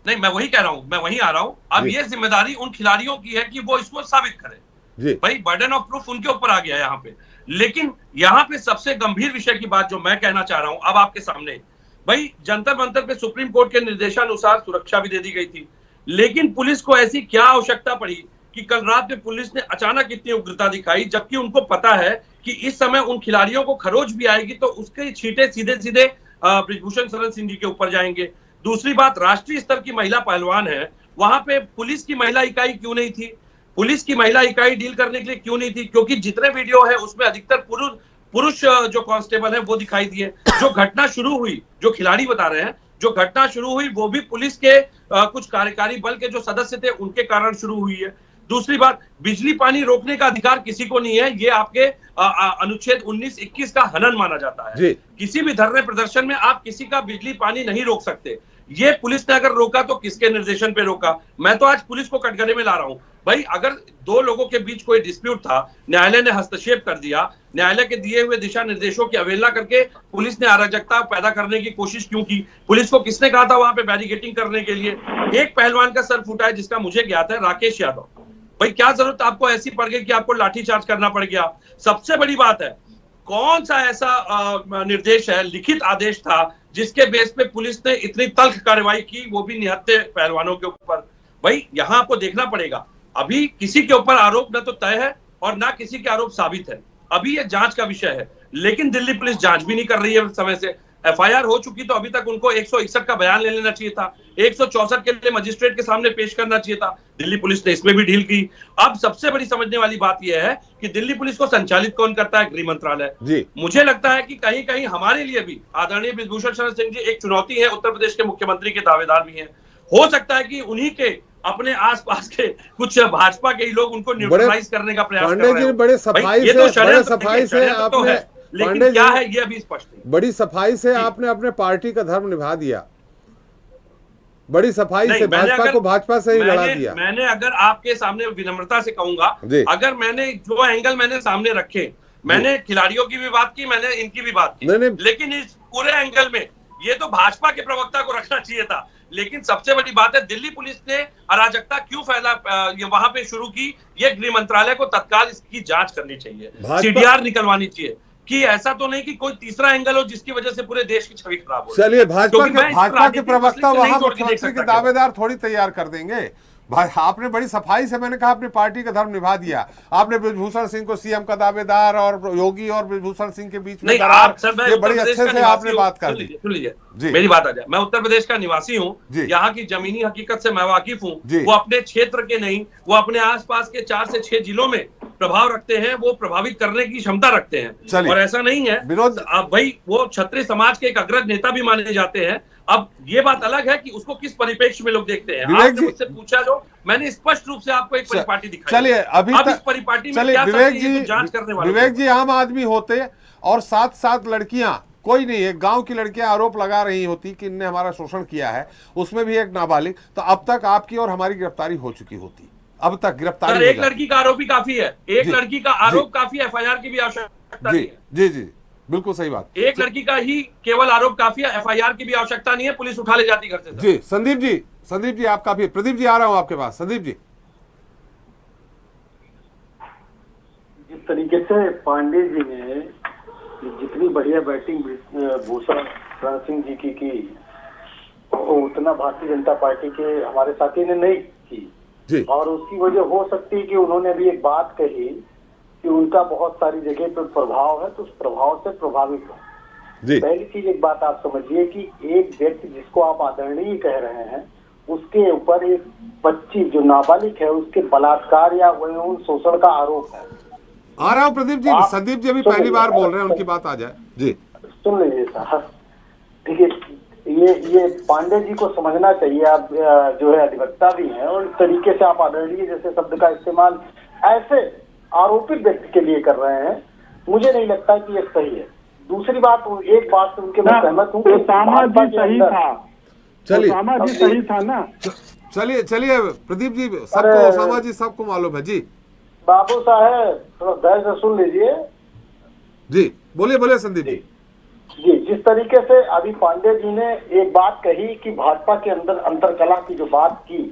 नहीं, मैं वही कह रहा हूं, मैं वही आ रहा हूं। अब ये जिम्मेदारी उन खिलाड़ियों की है कि वो इसको साबित करें। भाई, बर्डन ऑफ प्रूफ उनके ऊपर आ गया यहाँ पे। लेकिन यहाँ पे सबसे गंभीर विषय की बात जो मैं कहना चाह रहा हूं अब आपके सामने, भाई, जंतर मंतर पे सुप्रीम कोर्ट के निर्देशानुसार सुरक्षा भी दे दी गई थी, लेकिन पुलिस को ऐसी क्या आवश्यकता पड़ी कि कल रात में पुलिस ने अचानक इतनी उग्रता दिखाई, जबकि उनको पता है कि इस समय उन खिलाड़ियों को खरोच भी आएगी तो उसके छींटे सीधे सीधे बृजभूषण शरण सिंह जी के ऊपर जाएंगे। दूसरी बात, राष्ट्रीय स्तर की महिला पहलवान है, वहां पे पुलिस की महिला इकाई क्यों नहीं थी? पुलिस की महिला इकाई डील करने के लिए क्यों नहीं थी? क्योंकि जितने वीडियो है उसमें अधिकतर पुरुष जो कांस्टेबल है वो दिखाई दिए। जो घटना शुरू हुई, जो खिलाड़ी बता रहे हैं, जो घटना शुरू हुई वो भी पुलिस के कुछ कार्यकारी बल के जो सदस्य थे उनके कारण शुरू हुई है। दूसरी बात, बिजली पानी रोकने का अधिकार किसी को नहीं है, ये आपके अनुच्छेद 19-21 का हनन माना जाता है। किसी भी धरने प्रदर्शन में आप किसी का बिजली पानी नहीं रोक सकते। ये पुलिस ने अगर रोका तो किसके निर्देशन पे रोका? मैं तो आज पुलिस को कटघरे में ला रहा हूं। भाई, अगर 2 लोगों के बीच कोई डिस्प्यूट था, न्यायालय ने हस्तक्षेप कर दिया, न्यायालय के दिए हुए दिशा निर्देशों की अवहेलना करके पुलिस ने अराजकता पैदा करने की कोशिश क्यों की? पुलिस को किसने कहा था वहां पे बैरिकेडिंग करने के लिए? एक पहलवान का सर फूटा है जिसका मुझे ज्ञात है, राकेश यादव। भाई, क्या जरूरत आपको ऐसी पड़ गई कि आपको लाठीचार्ज करना पड़ गया? सबसे बड़ी बात है, कौन सा ऐसा निर्देश है, लिखित आदेश था, जिसके बेस पे पुलिस ने इतनी तल्ख कार्रवाई की, वो भी निहत्थे पहलवानों के ऊपर? भाई, यहां आपको देखना पड़ेगा, अभी किसी के ऊपर आरोप न तो तय है और ना किसी के आरोप साबित है। अभी ये जांच का विषय है, लेकिन दिल्ली पुलिस जांच भी नहीं कर रही है समय से। एफआईआर हो चुकी तो अभी तक उनको 161 का बयान ले लेना चाहिए था, 164 के लिए मजिस्ट्रेट के सामने पेश करना चाहिए था। दिल्ली पुलिस ने इसमें भी ढील की। अब सबसे बड़ी समझने वाली बात यह है कि दिल्ली पुलिस को संचालित कौन करता है? गृह मंत्रालय। मुझे लगता है कि कहीं कहीं हमारे लिए भी आदरणीय बृजभूषण शरण सिंह जी एक चुनौती है, उत्तर प्रदेश के मुख्यमंत्री के दावेदार भी हैं। हो सकता है कि उन्हीं के अपने आसपास के कुछ भाजपा के ही लोग उनको न्यूट्रलाइज करने का प्रयास कर रहे हैं। बड़े सफाई से लेकिन पांडे क्या जी, है ये अभी स्पष्ट नहीं। बड़ी सफाई से आपने अपने पार्टी का धर्म निभा दिया, बड़ी सफाई से भाजपा को भाजपा से ही लड़ा दिया। मैंने अगर आपके सामने विनम्रता से कहूंगा, अगर मैंने जो एंगल मैंने सामने रखे, मैंने खिलाड़ियों की भी बात की, मैंने इनकी भी बात की, लेकिन इस पूरे एंगल में ये तो भाजपा के प्रवक्ता को रखना चाहिए था। लेकिन सबसे बड़ी बात है, दिल्ली पुलिस ने अराजकता क्यों वहां पे शुरू की, ये गृह मंत्रालय को तत्काल इसकी जांच करनी चाहिए, सीडीआर निकलवानी चाहिए कि ऐसा तो नहीं कि कोई तीसरा एंगल हो जिसकी वजह से पूरे देश की छवि खराब हो। चलिए, भाजपा के प्रवक्ता वहां मुख्यमंत्री के दावेदार थोड़ी तैयार कर देंगे। भाई आपने बड़ी सफाई से, मैंने कहा, अपनी पार्टी का धर्म निभा दिया। आपने बृजभूषण सिंह को सीएम का दावेदार और योगी और बृजभूषण सिंह के बीच में दरार, ये बड़ी अच्छे से आपने बात कर दी। सुन लीजिए मेरी बात आ जाए, मैं उत्तर प्रदेश का निवासी हूँ, यहाँ की जमीनी हकीकत से मैं वाकिफ हूँ। वो अपने क्षेत्र के नहीं, वो अपने आसपास के 4 से 6 जिलों में प्रभाव रखते हैं, वो प्रभावित करने की क्षमता रखते हैं। और ऐसा नहीं है भाई, वो क्षत्रिय समाज के एक अग्रज नेता भी माने जाते हैं। अब ये बात अलग है कि उसको किस परिप्रेक्ष्य में लोग देखते हैं। आपने मुझसे पूछा, जो मैंने स्पष्ट रूप से आपको एक परिपाटी दिखाई। चलिए, अभी अब इस परिपाटी में क्या जांच करने वाले विवेक जी आम आदमी होते और साथ साथ लड़कियां, कोई नहीं है, गांव की लड़कियां आरोप लगा रही होती कि इनने हमारा शोषण किया है, उसमें भी एक नाबालिग, तो अब तक आपकी और हमारी गिरफ्तारी हो चुकी होती। अब तक गिरफ्तारी एक लड़की का आरोप ही काफी है, एक लड़की का आरोप काफी, एफआईआर की भी आवश्यकता नहीं है। जी जी, बिल्कुल सही बात। एक लड़की का ही केवल आरोप काफी है, एफआईआर की भी आवश्यकता नहीं है, पुलिस उठा ले जाती घर से। जी संदीप जी आप काफी। प्रदीप जी आ रहा हूं आपके पास। संदीप जी, जिस तरीके से पांडे जी ने जितनी बढ़िया बैटिंग भूषण शरण सिंह जी की उतना भारतीय जनता पार्टी के हमारे साथी ने नहीं की, और उसकी वजह हो सकती है कि उन्होंने भी एक बात कही कि उनका बहुत सारी जगह पर प्रभाव है, तो उस प्रभाव से प्रभावित हो। पहली चीज, एक बात आप समझिए कि एक व्यक्ति जिसको आप आदरणीय कह रहे हैं, उसके ऊपर एक बच्ची जो नाबालिग है उसके बलात्कार या यौन शोषण का आरोप है। आ रहा हूँ प्रदीप जी। संदीप जी अभी पहली बार बोल रहे हैं, उनकी बात आ जाए। जी सुन लीजिए साहब, देखिए ये पांडे जी को समझना चाहिए, आप जो है अधिवक्ता भी हैं, और इस तरीके से आप आदरणीय जैसे शब्द का इस्तेमाल ऐसे आरोपित व्यक्ति के लिए कर रहे हैं, मुझे नहीं लगता कि ये सही है। दूसरी बात, एक बात से उनके मैं सहमत हूँ, ओसामा जी सही था। चलिए, ओसामा जी सही था ना। चलिए प्रदीप जी, सबको ओसामा जी सबको मालूम है। जी बाबू साहब थोड़ा धैर्य से सुन लीजिए। जी बोलिए संदीप जी। जी, जिस तरीके से अभी पांडे जी ने एक बात कही कि भाजपा के अंदर अंतरकला की जो बात की,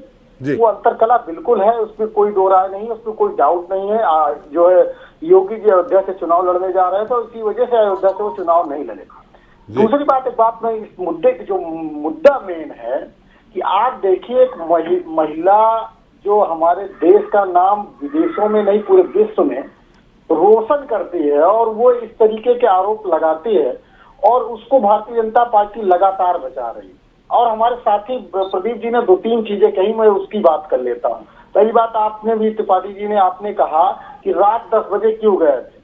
वो अंतरकला बिल्कुल है, उसमें कोई दो राय नहीं है, उसमें कोई डाउट नहीं है। जो है योगी जी अयोध्या से चुनाव लड़ने जा रहे हैं, तो इसी वजह से अयोध्या से वो चुनाव नहीं लड़ेगा। दूसरी बात, एक बात में इस मुद्दे की जो मुद्दा मेन है कि आप देखिए, एक महिला जो हमारे देश का नाम विदेशों में नहीं पूरे विश्व में रोशन करती है, और वो इस तरीके के आरोप लगाती है, और उसको भारतीय जनता पार्टी लगातार बचा रही है। और हमारे साथी प्रदीप जी ने 2-3 चीजें कही, मैं उसकी बात कर लेता हूँ। पहली बात, आपने भी, त्रिपाठी जी ने आपने कहा कि रात 10 बजे क्यों गए थे।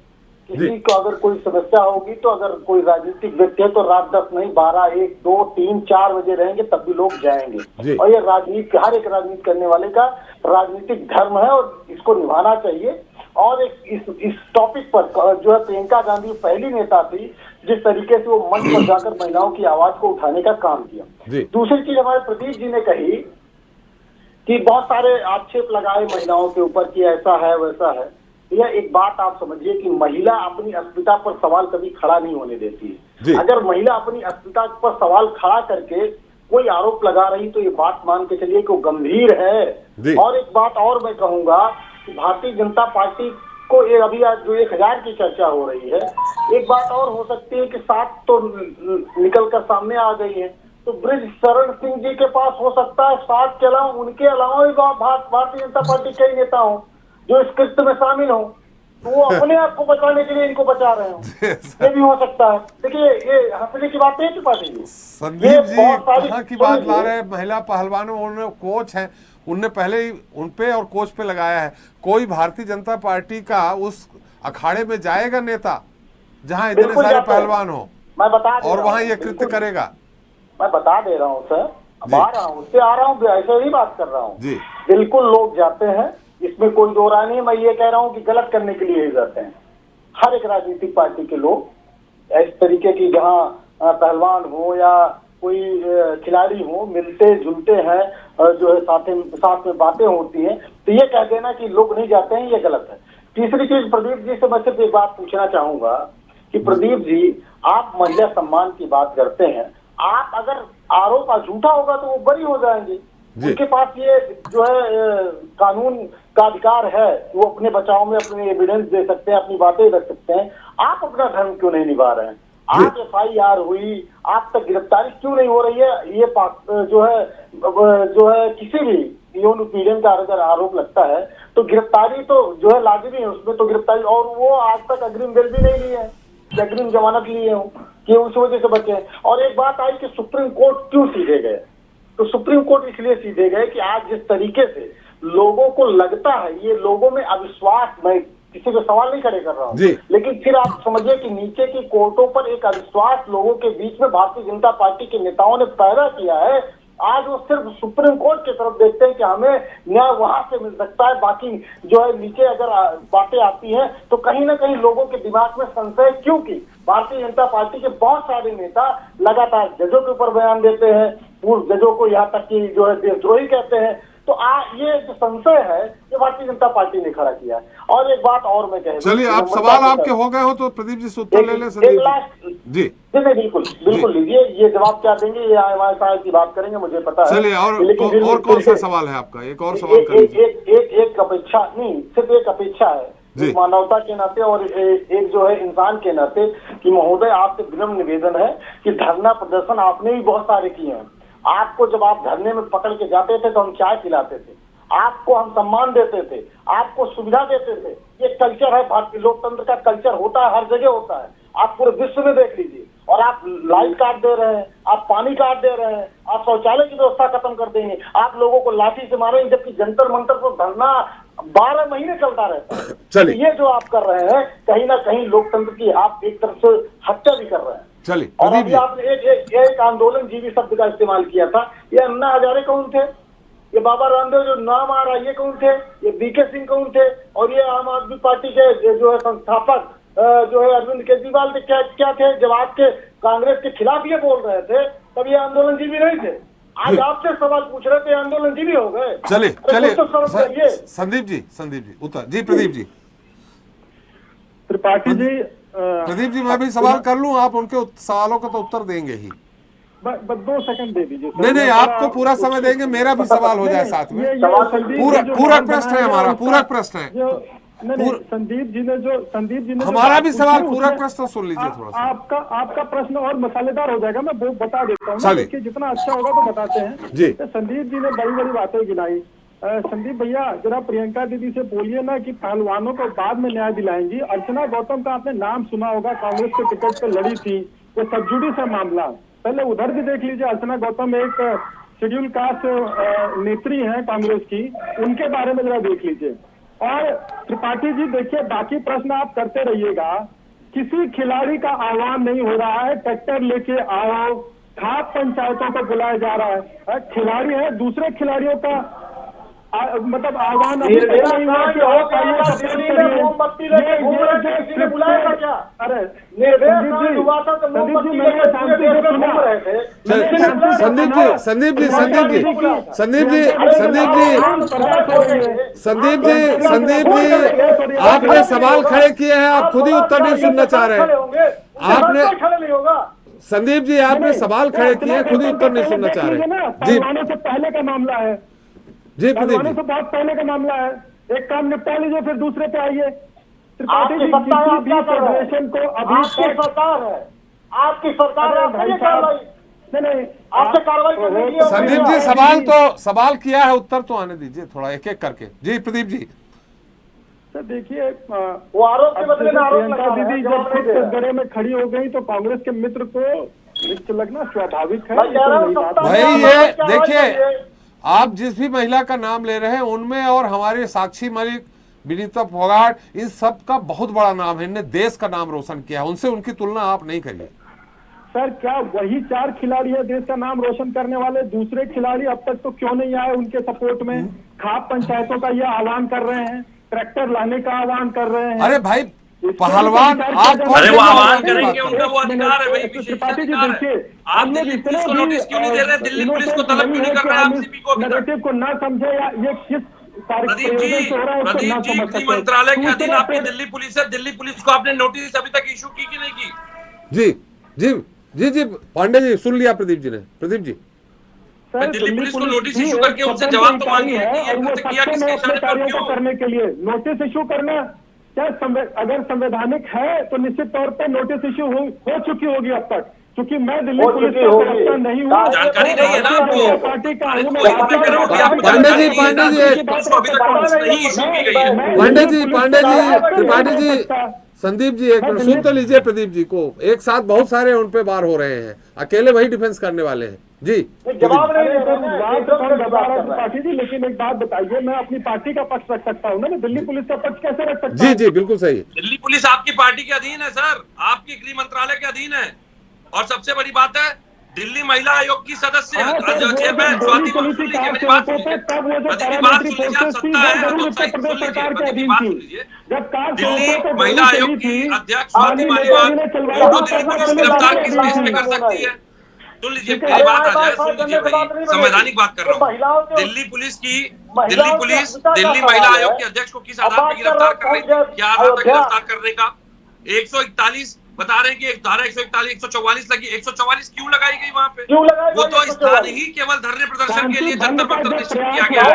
किसी को अगर कोई समस्या होगी, तो अगर कोई राजनीतिक व्यक्ति है, तो रात 10 नहीं 12, 1, 2, 3, 4 बजे रहेंगे, तब भी लोग जाएंगे। और ये राजनीति, हर एक राजनीति करने वाले का राजनीतिक धर्म है, और इसको निभाना चाहिए। और इस टॉपिक पर जो है, प्रियंका गांधी पहली नेता थी जिस तरीके से वो मंच पर जाकर महिलाओं की आवाज को उठाने का काम किया। दूसरी चीज, हमारे प्रदीप जी ने कही कि बहुत सारे आक्षेप लगाए महिलाओं के ऊपर कि ऐसा है वैसा है। यह एक बात आप समझिए कि महिला अपनी अस्मिता पर सवाल कभी खड़ा नहीं होने देती है। अगर महिला अपनी अस्मिता पर सवाल खड़ा करके कोई आरोप लगा रही, तो ये बात मान के चलिए कि वो गंभीर है। और एक बात और मैं कहूंगा कि भारतीय जनता पार्टी को अभी जो 1000 की चर्चा हो रही है, एक बात और हो सकती है कि 7 तो निकल कर सामने आ गई है, तो ब्रिज शरण सिंह जी के पास हो सकता है 7 के अलावा, उनके अलावा भी भारतीय जनता पार्टी कई नेता हो जो इस कृत्य में शामिल हो, तो वो अपने आप को बचाने के लिए इनको बचा रहे हो, ये भी हो सकता है। देखिए, ये हंसने की बात है त्रिपाठी जी। संदीप जी कहाँ की बात ला रहे हैं? महिला पहलवानों, उन्होंने कोच हैं, उनने पहले ही उन पे और कोच पे लगाया है। कोई भारतीय जनता पार्टी का उस अखाड़े में जाएगा नेता जहां इतने सारे पहलवान हो, मैं बता और वहां ये कृत्य करेगा? मैं बता दे रहा हूँ सर, अब आ रहा हूँ, उससे आ रहा हूँ, ऐसे ही बात कर रहा हूँ। बिल्कुल लोग जाते हैं, इसमें कोई दो राय नहीं। मैं ये कह रहा हूँ कि गलत करने के लिए ही जाते हैं। हर एक राजनीतिक पार्टी के लोग इस तरीके की जहाँ पहलवान हो या कोई खिलाड़ी हो मिलते जुलते हैं, जो है साथ में बातें होती हैं, तो ये कह देना कि लोग नहीं जाते हैं, ये गलत है। तीसरी चीज, प्रदीप जी से मैं सिर्फ एक बात पूछना चाहूंगा कि प्रदीप जी, आप महिला सम्मान की बात करते हैं, आप अगर आरोप झूठा होगा तो वो बरी हो जाएंगे, उनके पास ये जो है कानून का अधिकार है, वो अपने बचाव में अपने एविडेंस दे सकते हैं, अपनी बातें रख सकते हैं। आप अपना धर्म क्यों नहीं निभा रहे हैं? आज FIR हुई, आप तक गिरफ्तारी क्यों नहीं हो रही है? ये जो है किसी भी यौन उत्पीड़न का अगर आरोप लगता है तो गिरफ्तारी तो जो है लाजिमी है, उसमें तो गिरफ्तारी, और वो आज तक अग्रिम बेल भी नहीं लिए है, अग्रिम जमानत लिए हो कि उस वजह से बचे। और एक बात आई कि सुप्रीम कोर्ट क्यों सीधे गए, तो सुप्रीम कोर्ट इसलिए सीधे गए कि आज जिस तरीके से लोगों को लगता है, ये लोगों में अविश्वास, मैं किसी को सवाल नहीं खड़े कर रहा हूँ, लेकिन फिर आप समझिए कि नीचे की कोर्टों पर एक अविश्वास लोगों के बीच में भारतीय जनता पार्टी के नेताओं ने पैदा किया है। आज वो सिर्फ सुप्रीम कोर्ट की तरफ देखते हैं कि हमें न्याय वहां से मिल सकता है, बाकी जो है नीचे अगर बातें आती हैं तो कहीं ना कहीं लोगों के दिमाग में संशय, क्योंकि भारतीय जनता पार्टी के बहुत सारे नेता लगातार जजों के ऊपर बयान देते हैं, पूर्व जजों को यहाँ तक कि जो है देशद्रोही कहते हैं। तो ये जो संशय है ये भारतीय जनता पार्टी ने खड़ा किया है। और एक बात और मैं कह, चलिए आप सवाल आपके हो गए हो तो प्रदीप जी से उत्तर ले लें। जी बिल्कुल लीजिए, ये जवाब क्या देंगे ये हमारे साथ की बात करेंगे, मुझे पता है। चलिए और कौन सा सवाल है आपका? एक और सवाल करिए। एक अपेक्षा नहीं, सिर्फ एक अपेक्षा है मानवता के नाते और एक जो है इंसान के नाते कि महोदय आपसे विनम्र निवेदन है कि धरना प्रदर्शन आपने भी बहुत सारे किए हैं। आपको जब आप धरने में पकड़ के जाते थे तो हम चाय पिलाते थे, आपको हम सम्मान देते थे, आपको सुविधा देते थे। ये कल्चर है, भारतीय लोकतंत्र का कल्चर होता है, हर जगह होता है, आप पूरे विश्व में देख लीजिए। और आप लाइट काट दे रहे हैं, आप पानी काट दे रहे हैं, आप शौचालय की व्यवस्था खत्म कर देंगे, आप लोगों को लाठी से मारेंगे, जबकि जंतर मंतर पर धरना 12 महीने चलता रहता है। चलिए, ये जो आप कर रहे हैं कहीं ना कहीं लोकतंत्र की आप एक तरफ से हत्या भी कर रहे हैं। चलिए, और अभी आपने एक आंदोलन जीवी शब्द का इस्तेमाल किया था। ये अन्ना हजारे कौन थे? ये बाबा रामदेव जो नाम आ रहा है ये कौन थे? ये BK सिंह कौन थे? और ये आम आदमी पार्टी के जो है संस्थापक जो है अरविंद केजरीवाल थे, क्या थे? जब आपके कांग्रेस के खिलाफ ये बोल रहे थे तब ये आंदोलन जीवी नहीं थे। आज आपसे सवाल पूछ रहे थे, आंदोलन जीवी हो गए। चलिए संदीप जी उत्तर। जी प्रदीप जी। त्रिपाठी जी, प्रदीप जी मैं भी सवाल कर लूं, आप उनके सवालों का तो उत्तर देंगे ही। बस 2 सेकंड दे दीजिए। नहीं आपको पूरा समय देंगे, मेरा भी सवाल हो जाए साथ में। पूरक प्रश्न है हमारा, पूरक प्रश्न है। संदीप जी ने हमारा भी सवाल पूरक प्रश्न सुन लीजिए थोड़ा सा। आपका प्रश्न और मसालेदार हो जाएगा, मैं वो बता देता हूँ, देखिए जितना अच्छा होगा तो बताते हैं जी। संदीप जी ने बड़ी बातें गिनाई। संदीप भैया जरा प्रियंका दीदी से बोलिए ना कि पहलवानों को बाद में न्याय दिलाएंगी। अर्चना गौतम का आपने नाम सुना होगा, कांग्रेस के टिकट पे लड़ी थी, वो सबजुडिस है मामला। पहले उधर भी देख लीजिए, अर्चना गौतम एक शेड्यूल कास्ट नेत्री है कांग्रेस की, उनके बारे में जरा देख लीजिए। और त्रिपाठी जी देखिए, बाकी प्रश्न आप करते रहिएगा, किसी खिलाड़ी का आह्वान नहीं हो रहा है, ट्रैक्टर लेके आओ, खाप पंचायतों को बुलाया जा रहा है। खिलाड़ी है, दूसरे खिलाड़ियों का मतलब आह्वान अरे संदीप जी आपने सवाल खड़े किए हैं, आप खुद ही उत्तर नहीं सुनना चाह रहे हैं। आपने संदीप जी आपने सवाल खड़े किए हैं, खुद ही उत्तर नहीं सुनना चाह रहे जी। से पहले का मामला है जी, प्रदीप जी से बहुत पहले का मामला है, एक काम निपटा लीजिए फिर दूसरे पे आइए। आपकी सत्ता है, आप क्या कर रहे हैं? आपकी सरकार है, आपकी सरकार नहीं आपसे कार्रवाई करने के लिए। संदीप जी सवाल किया है, उत्तर तो आने दीजिए थोड़ा एक एक करके। जी प्रदीप जी। सर देखिए, वो आरोप के बदले में आरोप लगा रहे हैं। दीदी जब कटघरे में खड़ी हो गई तो कांग्रेस के मित्र को रिक्त लगना स्वाभाविक है। भाई ये देखिए, आप जिस भी महिला का नाम ले रहे हैं उनमें और हमारे साक्षी मलिक, विनीता फोगाट, इन सब का बहुत बड़ा नाम है, इनने देश का नाम रोशन किया है, उनसे उनकी तुलना आप नहीं करिए। सर क्या वही 4 खिलाड़ी है देश का नाम रोशन करने वाले? दूसरे खिलाड़ी अब तक तो क्यों नहीं आए उनके सपोर्ट में? खाप पंचायतों का ये आह्वान कर रहे हैं, ट्रैक्टर लाने का आह्वान कर रहे हैं। अरे भाई पहलवान आप अरे वो आह्वान करेंगे, उनका वो अधिकार है, वही विशेष अधिकार है। आप दिल्ली पुलिस को नोटिस क्यों नहीं दे रहे? दिल्ली पुलिस को तलब क्यों नहीं कर रहे आप सीपी को? नैरेटिव को ना समझे या ये किस प्रदीप जी, गृह मंत्रालय के अधीन आपकी दिल्ली पुलिस है। दिल्ली पुलिस को आपने नोटिस अभी तक इशू की कि नहीं की? जी जी जी जी पांडे जी सुन लिया प्रदीप जी ने। प्रदीप जी दिल्ली पुलिस को नोटिस इशू करके उनसे जवाब तो मांगिए कि ये कृत्य किया किसके इशारे पर कार्यों क्यों? को करने के लिए नोटिस इशू करना क्या अगर संवैधानिक है तो निश्चित तौर पर नोटिस इशू हो चुकी होगी अब तक, क्योंकि मैं दिल्ली पुलिस का प्रवक्ता नहीं हूँ, जानकारी नहीं है ना आपको। पार्टी का अरे तो वही कह रहा हूँ कि आपको पांडे जी, जानकारी पांडे जी, नहीं है, पुलिस को अभी तक नोटिस नहीं इशू की गई है। पांडे जी त्रिपाठी जी संदीप जी एक मिनट सुन तो लीजिए प्रदीप जी को। एक साथ बहुत सारे उन पे बार हो रहे हैं, अकेले वही डिफेंस करने वाले हैं। जी जवाब नहीं दे रहे हैं, पार्टी जी, लेकिन एक बात बताइए, मैं अपनी पार्टी का पक्ष रख सकता हूँ ना, मैं दिल्ली पुलिस का पक्ष कैसे रख सकता जी हूँ? जी बिल्कुल सही। दिल्ली पुलिस आपकी पार्टी के अधीन है सर, आपकी गृह मंत्रालय के अधीन है। और सबसे बड़ी बात है, दिल्ली महिला आयोग की सदस्य चेयरमैन स्वाति सुन लीजिए मेरी बात, सुनिए प्रदीप बात सुन लीजिए। आप सत्ता है तो सही सुन लीजिए, प्रदीप बात सुन लीजिए। दिल्ली महिला आयोग की अध्यक्ष स्वाति मालीवाल उनको दिल्ली पुलिस गिरफ्तार किस केस में कर सकती है? सुन लीजिए मेरी बात आ जाए, सुन लीजिए, वही संवैधानिक बात कर रहा हूँ। दिल्ली पुलिस दिल्ली महिला आयोग के अध्यक्ष को किस आधार पर गिरफ्तार कर रही थी? क्या आधार था गिरफ्तार करने का? 141 बता रहे हैं कि धारा 141 144 लगी। 144 क्यों लगाई गई वहां पे? वो तो स्थान ही केवल धरने प्रदर्शन के लिए जंतर मंतर निश्चित किया गया है।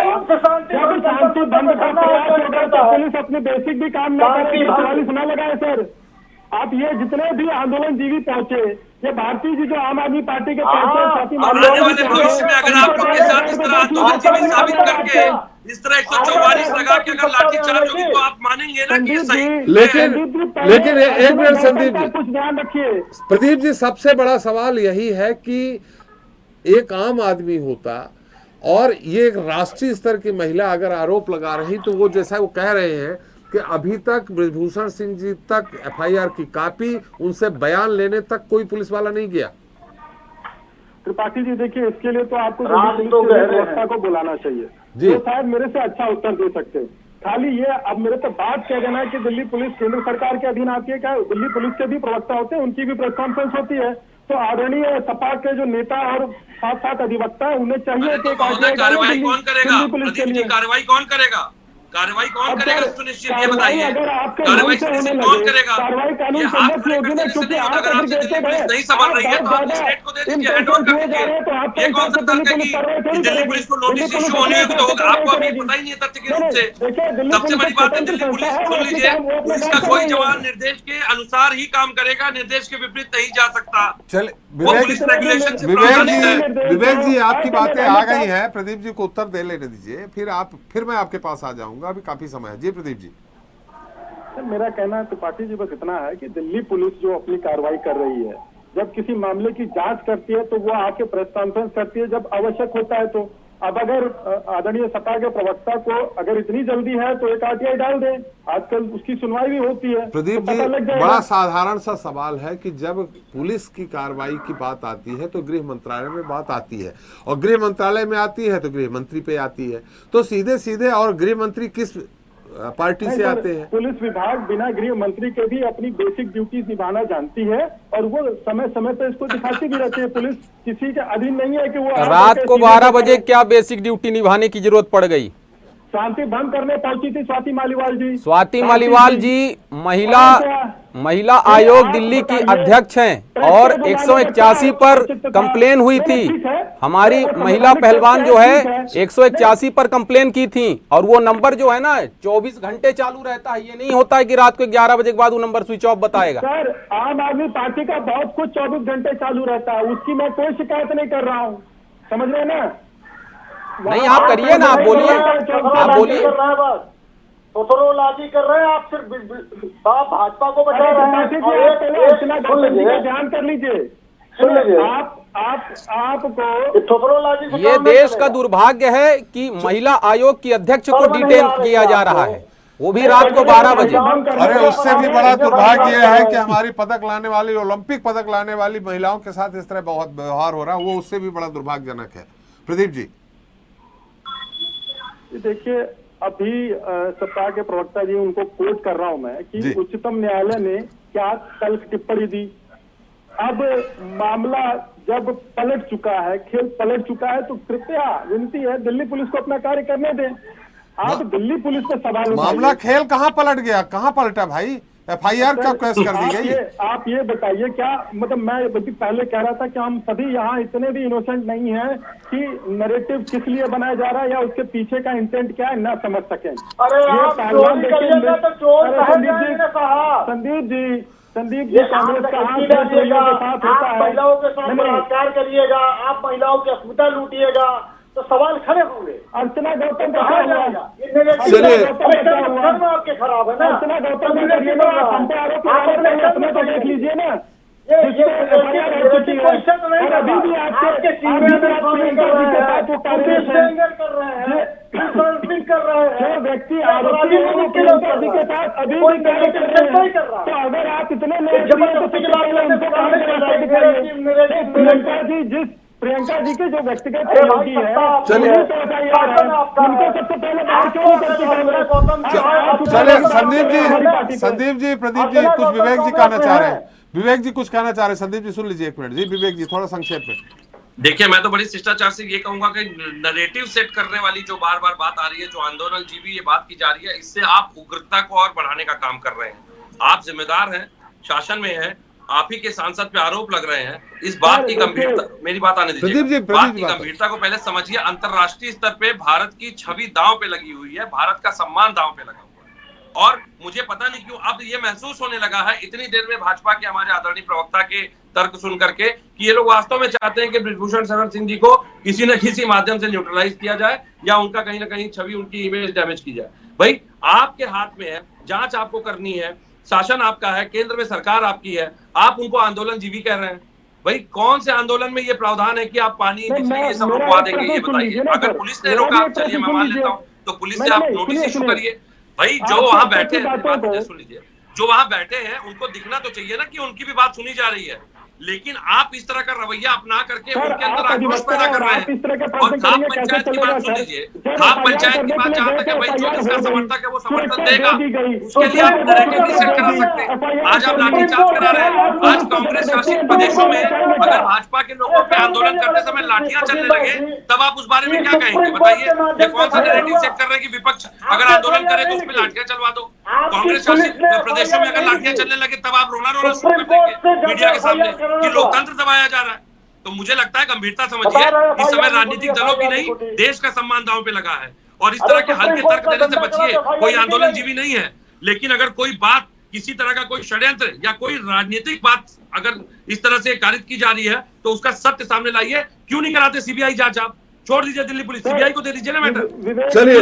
शांति भंग का प्रयास होगा तो पुलिस अपनी बेसिक भी काम ना करके 144 ना लगाए सर। आप ये जितने भी आंदोलन जीवी पहुंचे, ये भारतीय जी जो आम आदमी पार्टी के आने वाले भविष्य में अगर आप लोग के साथ इस तरह आंदोलन जीवी साबित करके इस तरह 144 लगा के अगर लाठीचार्ज होगी तो आप मानेंगे ना कि ये सही? लेकिन एक मिनट संदीप जी, कुछ ध्यान रखिए प्रदीप जी, सबसे बड़ा सवाल यही है कि एक आम आदमी होता और ये एक राष्ट्रीय स्तर की महिला अगर आरोप लगा रही तो वो जैसा वो कह रहे हैं कि अभी तक बृजभूषण सिंह जी तक एफआईआर की कॉपी, उनसे बयान लेने तक कोई पुलिस वाला नहीं गया। त्रिपाठी जी देखिए, इसके लिए तो आपको व्यवस्था को बुलाना चाहिए जी, तो शायद मेरे से अच्छा उत्तर दे सकते। खाली ये अब मेरे पे बात कह देना है कि दिल्ली पुलिस केंद्र सरकार के अधीन आती है, क्या दिल्ली पुलिस के भी प्रवक्ता होते हैं, उनकी भी प्रेस कॉन्फ्रेंस होती है, तो आदरणीय सपा के जो नेता और साथ साथ अधिवक्ता है उन्हें चाहिए कि कार्रवाई कौन करेगा? प्रदीप जी कार्रवाई कौन करेगा? कार्रवाई कौन करेगा सुनिश्चित ये बताइए। कार्रवाई सुनिश्चित कौन करेगा? ये आप खड़े करने से नहीं होता। अगर आपसे दिल्ली पुलिस नहीं संभाल रही है तो आप स्टेट को दे दीजिए, हैंड ओवर कर दीजिए। ये कौन सा तर्क है कि दिल्ली पुलिस को नोटिस इशू होने होगी तो होगा? आपको अभी पता ही नहीं है तथ्य के रूप से। सबसे बड़ी बात है, दिल्ली पुलिस सुन लीजिए, पुलिस का कोई जवान निर्देश के अनुसार ही काम करेगा, निर्देश के विपरीत नहीं जा सकता। चल विवेक विवेक जी आपकी बातें आ गई हैं, प्रदीप जी को उत्तर दे लेने दीजिए, फिर मैं आपके पास आ जाऊंगा, अभी काफी समय है। जी प्रदीप जी। सर मेरा कहना त्रिपाठी जी बस इतना है कि दिल्ली पुलिस जो अपनी कार्रवाई कर रही है, जब किसी मामले की जांच करती है तो वो आके प्रेस कॉन्फ्रेंस करती है जब आवश्यक होता है। तो अब अगर आदरणीय सपा के प्रवक्ता को अगर इतनी जल्दी है तो एक आरटीआई डाल दें, आजकल उसकी सुनवाई भी होती है। प्रदीप जी बड़ा साधारण सा सवाल है कि जब पुलिस की कार्रवाई की बात आती है तो गृह मंत्रालय में बात आती है, और गृह मंत्रालय में आती है तो गृह मंत्री पे आती है, तो सीधे सीधे और गृह मंत्री किस पार्टी से आते हैं? पुलिस विभाग बिना गृह मंत्री के भी अपनी बेसिक ड्यूटीज निभाना जानती है और वो समय समय पर इसको दिखाती भी रहती है। पुलिस किसी के अधीन नहीं है कि वो रात को 12 बजे क्या बेसिक ड्यूटी निभाने की जरूरत पड़ गई? शांति भंग करने पहुंची थी स्वाति मालीवाल जी। स्वाति मालीवाल जी महिला आयोग दिल्ली की अध्यक्ष हैं और 181 पर कंप्लेन हुई थी। हमारी महिला पहलवान जो है 181 पर कंप्लेन की थी और वो नंबर जो है ना 24 घंटे चालू रहता है। ये नहीं होता है कि रात को 11 बजे के बाद वो नंबर स्विच ऑफ बताएगा। सर आम आदमी पार्टी का बहुत कुछ 24 घंटे चालू रहता है, उसकी मैं कोई शिकायत नहीं कर रहा हूँ, समझ रहे ना? नहीं आप करिए ना, आप बोलिए, आप बोलिए। सोसरोलाजी कर रहे हैं आप, सिर्फ आप भाजपा को बचा रहे हैं। ध्यान कर लीजिए, सुन लीजिए, आपको ये देश का दुर्भाग्य है कि महिला आयोग की अध्यक्ष को डिटेन किया जा रहा है, वो भी रात को 12 बजे। अरे उससे भी बड़ा दुर्भाग्य यह है कि हमारी पदक लाने वाली, ओलंपिक पदक लाने वाली महिलाओं के साथ इस तरह बहुत व्यवहार हो रहा है, वो उससे भी बड़ा दुर्भाग्यजनक है। प्रदीप जी देखिए, अभी सत्ता के प्रवक्ता जी उनको कोट कर रहा हूं मैं कि उच्चतम न्यायालय ने क्या तल्ख टिप्पणी दी। अब मामला जब पलट चुका है, खेल पलट चुका है, तो कृपया विनती है दिल्ली पुलिस को अपना कार्य करने दें। आप दिल्ली पुलिस पे सवाल मामला खेल कहाँ पलट गया, कहाँ पलटा भाई? FIR का केस कर दी गई। आप ये बताइए क्या मतलब, मैं पहले कह रहा था कि हम सभी यहाँ इतने भी इनोसेंट नहीं हैं कि नैरेटिव किस लिए बनाया जा रहा है या उसके पीछे का इंटेंट क्या है ना समझ सकें। अरे संदीप जी कांग्रेस का आप महिलाओं के साथ बलात्कार करिएगा, आप महिलाओं की अस्मिता लूटिएगा तो सवाल खड़े होंगे। अर्चना गौतम आपके खराब है ना, अर्चना गौतम तो देख लीजिए ना, व्यक्ति आरोपी के साथ अभी तो अगर आप इतने प्रियंका जी के जो व्यक्तिगत सहयोगी है, चले संदीप जी प्रदीप जी कुछ विवेक जी कहना चाह रहे हैं, विवेक जी कुछ कहना चाह रहे हैं। संदीप जी सुन लीजिए एक मिनट। जी विवेक जी थोड़ा संक्षेप में। देखिए, मैं तो बड़ी शिष्टाचार से ये कहूंगा कि नैरेटिव सेट करने वाली जो बार बार बात आ रही है, जो आंदोलन जीवी ये बात की जा रही है, इससे आप उग्रता को और बढ़ाने का काम कर रहे हैं। आप जिम्मेदार हैं, शासन में हैं, आप ही के सांसद पे आरोप लग रहे हैं। इस बात की गंभीरता, मेरी बात आने दीजिए, बात की गंभीरता को पहले समझिए। अंतरराष्ट्रीय स्तर पे भारत की छवि दांव पे लगी हुई है, भारत का सम्मान दांव पे लगा हुआ है। और मुझे पता नहीं क्यों अब ये महसूस होने लगा है इतनी देर में भाजपा के हमारे आदरणीय प्रवक्ता के तर्क सुन करके कि ये लोग वास्तव में चाहते हैं कि बृजभूषण शरण सिंह जी को किसी न किसी माध्यम से न्यूट्रलाइज किया जाए या उनका कहीं ना कहीं छवि, उनकी इमेज डैमेज की जाए। भाई आपके हाथ में है, जांच आपको करनी है, शासन आपका है, केंद्र में सरकार आपकी है, आप उनको आंदोलन जीवी कह रहे हैं। भाई कौन से आंदोलन में ये प्रावधान है कि आप पानी बिजली ये सब रुकवा देंगे? ये बताइए। अगर पुलिस ने रोका, चलिए मैं मान लेता हूँ, तो पुलिस से आप नोटिस इशू करिए। भाई जो वहां बैठे हैं, सुन लीजिए, जो वहां बैठे हैं उनको दिखना तो चाहिए ना कि उनकी भी बात सुनी जा रही है। लेकिन आप इस तरह का रवैया अपना करके उनके अंदर आक्रोश पैदा कर रहे हैं। और खाप पंचायत की बात सुन लीजिए, खाप पंचायत की बात जहां तक है, भाई जो जिसका समर्थक है वो समर्थन देगा, उसके लिए आप नैरेटिव नहीं सेट करा सकते। आज आप लाठीचार्ज करा रहे हैं। आज कांग्रेस शासित प्रदेशों में अगर भाजपा के लोगों पे आंदोलन करते समय लाठियां चलने लगे, तब आप उस बारे में क्या कहेंगे? बताइए, ये कौन सा नैरेटिव सेट कर रहे हैं कि विपक्ष अगर आंदोलन करे तो उसमें लाठियां चलवा दो? कांग्रेस शासित प्रदेशों में अगर लाठियां चलने लगे तब आप रोना शुरू कर देंगे मीडिया के सामने कि लोकतंत्र दबाया जा रहा है। तो मुझे लगता है गंभीरता समझिए, इस समय राजनीतिक दलों की नहीं, देश का सम्मान दांव पे लगा है। और इस तरह के हल्के तर्क देने से बचिए। कोई आंदोलन जीवी नहीं है, लेकिन अगर कोई बात, किसी तरह का कोई षड्यंत्र या कोई राजनीतिक बात अगर इस तरह से कारित की जा रही है तो उसका सत्य सामने लाइए। क्यों नहीं कराते सीबीआई जांच? आप छोड़ दीजिए दिल्ली पुलिस, सीबीआई को दे दीजिए ना मैटर। चलिए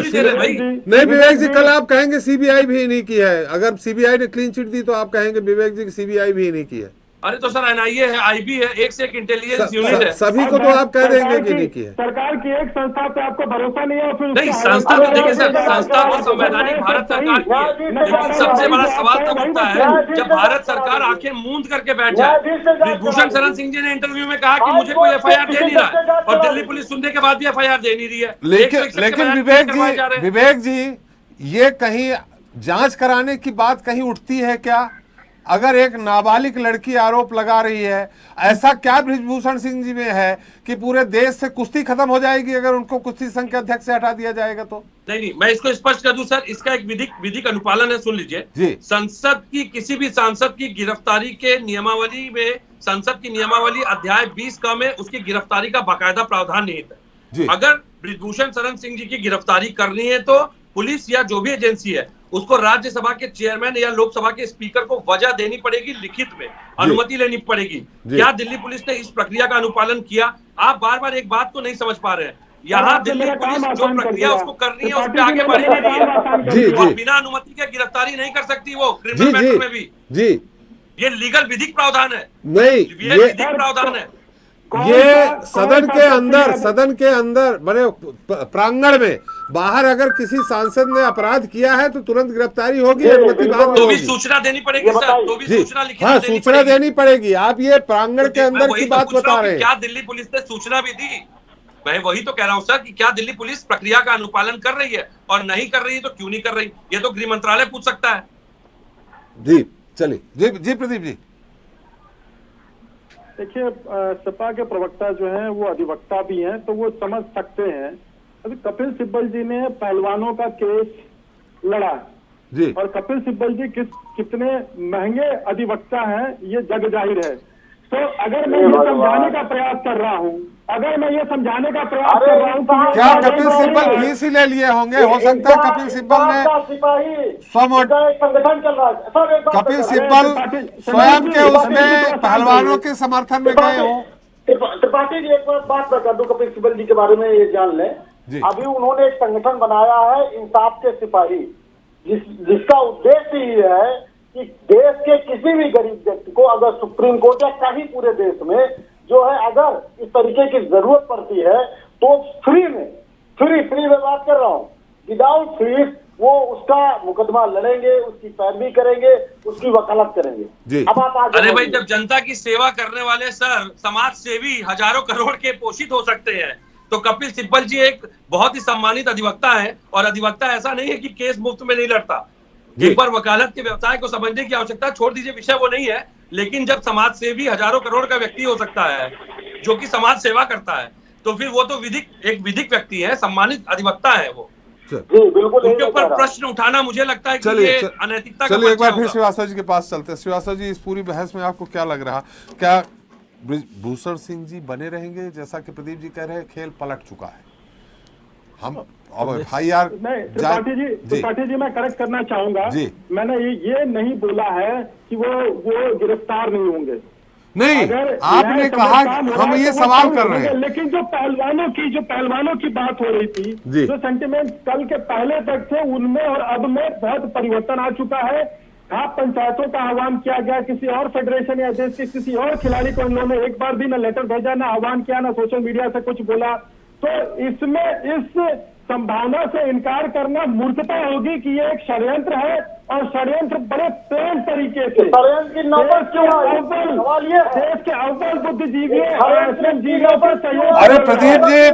नहीं विवेक जी, कल आप कहेंगे सीबीआई भी नहीं की है। अगर सीबीआई ने क्लीन चिट दी तो आप कहेंगे विवेक जी की सीबीआई भी नहीं की है। अरे तो सर एनआईए है, आईबी है, एक से एक इंटेलिजेंस यूनिट है। सभी को तो आप कह देंगे कि नहीं की है। सरकार की एक संस्था पे आपको भरोसा नहीं है, फिर नहीं, संस्था तो देखिए सर, संस्था तो संवैधानिक भारत सरकार की है। लेकिन सबसे बड़ा सवाल तब उठता है जब भारत सरकार आंखें मूंद करके बैठ जाए। बृजभूषण शरण सिंह जी ने इंटरव्यू में कहा कि मुझे कोई एफआईआर दे नहीं रहा है, और दिल्ली पुलिस सुनने के बाद भी एफआईआर दे नहीं रही है। लेकिन विवेक जी ये कहीं जांच कराने की बात कहीं उठती है क्या? अगर एक नाबालिग लड़की आरोप लगा रही है, ऐसा क्या बृजभूषण सिंह जी में है कि पूरे देश से कुश्ती खत्म हो जाएगी अगर उनको कुश्ती संघ के अध्यक्ष से हटा दिया जाएगा? तो नहीं, मैं इसको स्पष्ट कर दूं सर, इसका एक विधिक अनुपालन है, सुन लीजिए जी। संसद की किसी भी सांसद की गिरफ्तारी के नियमावली में, संसद की नियमावली अध्याय 20 का में उसकी गिरफ्तारी का बाकायदा प्रावधान निहित है। अगर बृजभूषण शरण सिंह जी की गिरफ्तारी करनी है तो पुलिस या जो भी एजेंसी है उसको राज्यसभा के चेयरमैन या लोकसभा के स्पीकर को वजह देनी पड़ेगी, लिखित में अनुमति लेनी पड़ेगी। क्या दिल्ली पुलिस ने इस प्रक्रिया का अनुपालन किया? आप बार बार एक बात को नहीं समझ पा रहे हैं। यहाँ दिल्ली पुलिस जो प्रक्रिया उसको करनी है उस पर आगे बढ़ नहीं रही है, और बिना अनुमति के गिरफ्तारी नहीं कर सकती वो क्रिमिनल मैटर में भी। जी, ये लीगल विधिक प्रावधान है। नहीं, ये विधिक प्रावधान है। ये सदन के अंदर बड़े प्रांगण में, बाहर अगर किसी सांसद ने अपराध किया है तो तुरंत गिरफ्तारी होगी, अनुमति बाद में तो होगी। भी सूचना देनी पड़ेगी सर, तो भी सूचना लिखी, हाँ, सूचना देनी पड़ेगी। आप ये प्रांगण के अंदर की बात बता रहे हैं। क्या दिल्ली पुलिस ने सूचना भी दी? मैं वही तो कह रहा हूं सर कि क्या दिल्ली पुलिस प्रक्रिया का अनुपालन कर रही है, और नहीं कर रही है तो क्यों नहीं कर रही, ये तो गृह मंत्रालय पूछ सकता है। जी चलिए, जी प्रदीप जी। देखिए, सपा के प्रवक्ता जो हैं वो अधिवक्ता भी हैं, तो वो समझ सकते हैं। अभी कपिल सिब्बल जी ने पहलवानों का केस लड़ा जी, और कपिल सिब्बल जी कितने महंगे अधिवक्ता हैं ये जग जाहिर है। तो अगर मैं ये समझाने का प्रयास कर रहा हूँ, क्या कपिल सिब्बल फीस ही ले लिए होंगे? हो सकता है कपिल सिब्बल ने संगठन चल रहा है, कपिल सिब्बल स्वयं के उसमें पहलवानों के समर्थन में गए हो। त्रिपाठी जी, एक बात मैं कर दूं कपिल सिब्बल जी के बारे में, ये जान लें, अभी उन्होंने एक संगठन बनाया है इंसाफ के सिपाही, जिसका उद्देश्य ये है कि देश के किसी भी गरीब व्यक्ति को अगर सुप्रीम कोर्ट या कहीं पूरे देश में जो है अगर इस तरीके की जरूरत पड़ती है तो फ्री में बात कर रहा हूँ, विदाउट फीस वो उसका मुकदमा लड़ेंगे, उसकी पैरवी करेंगे, उसकी वकालत करेंगे। अब आप आगे अरे भाई, जब जनता की सेवा करने वाले सर समाज सेवी हजारों करोड़ के पोषित हो सकते हैं, तो कपिल सिब्बल जी एक बहुत ही सम्मानित अधिवक्ता है, और अधिवक्ता ऐसा नहीं है कि केस मुफ्त में नहीं लड़ता। एक बार वकालत के व्यवसाय को समझने की आवश्यकता, छोड़ दीजिए विषय वो नहीं है, लेकिन जब समाज सेवी हजारों करोड़ का व्यक्ति हो सकता है जो कि समाज सेवा करता है, तो फिर वो तो एक विधिक व्यक्ति है, सम्मानित अधिवक्ता है वो। जी बिल्कुल, उनके ऊपर प्रश्न उठाना मुझे लगता है कि ये अनैतिकता। चलिए एक बार फिर श्रीवास्तव जी के पास चलते हैं। श्रीवास्तव जी, इस पूरी बहस में आपको क्या लग रहा, क्या ब्रिजभूषण सिंह जी बने रहेंगे? जैसा कि प्रदीप जी कह रहे हैं, खेल पलट चुका है। हम अब FIR त्रिपाठी जी मैं करेक्ट करना चाहूंगा, मैंने ये नहीं बोला है कि वो गिरफ्तार नहीं होंगे। नहीं, आपने कहा, हम ये सवाल कर रहे हैं। लेकिन जो पहलवानों की बात हो रही थी, जो सेंटिमेंट कल के पहले तक थे, उनमें और अब में बहुत परिवर्तन आ चुका है। आप पंचायतों का आह्वान किया गया, किसी और फेडरेशन या देश के किसी और खिलाड़ी को इन्होंने एक बार भी न लेटर भेजा, न आह्वान किया, न सोशल मीडिया से कुछ बोला। तो इसमें इस संभावना से इनकार करना मूर्खता होगी कि ये एक षड्यंत्र है, और षड्यंत्र बड़े प्रेम तरीके से षड्यंत्र की नौबत क्यों आई? देश के अव्वल बुद्धिजीवी पर सहयोग। अरे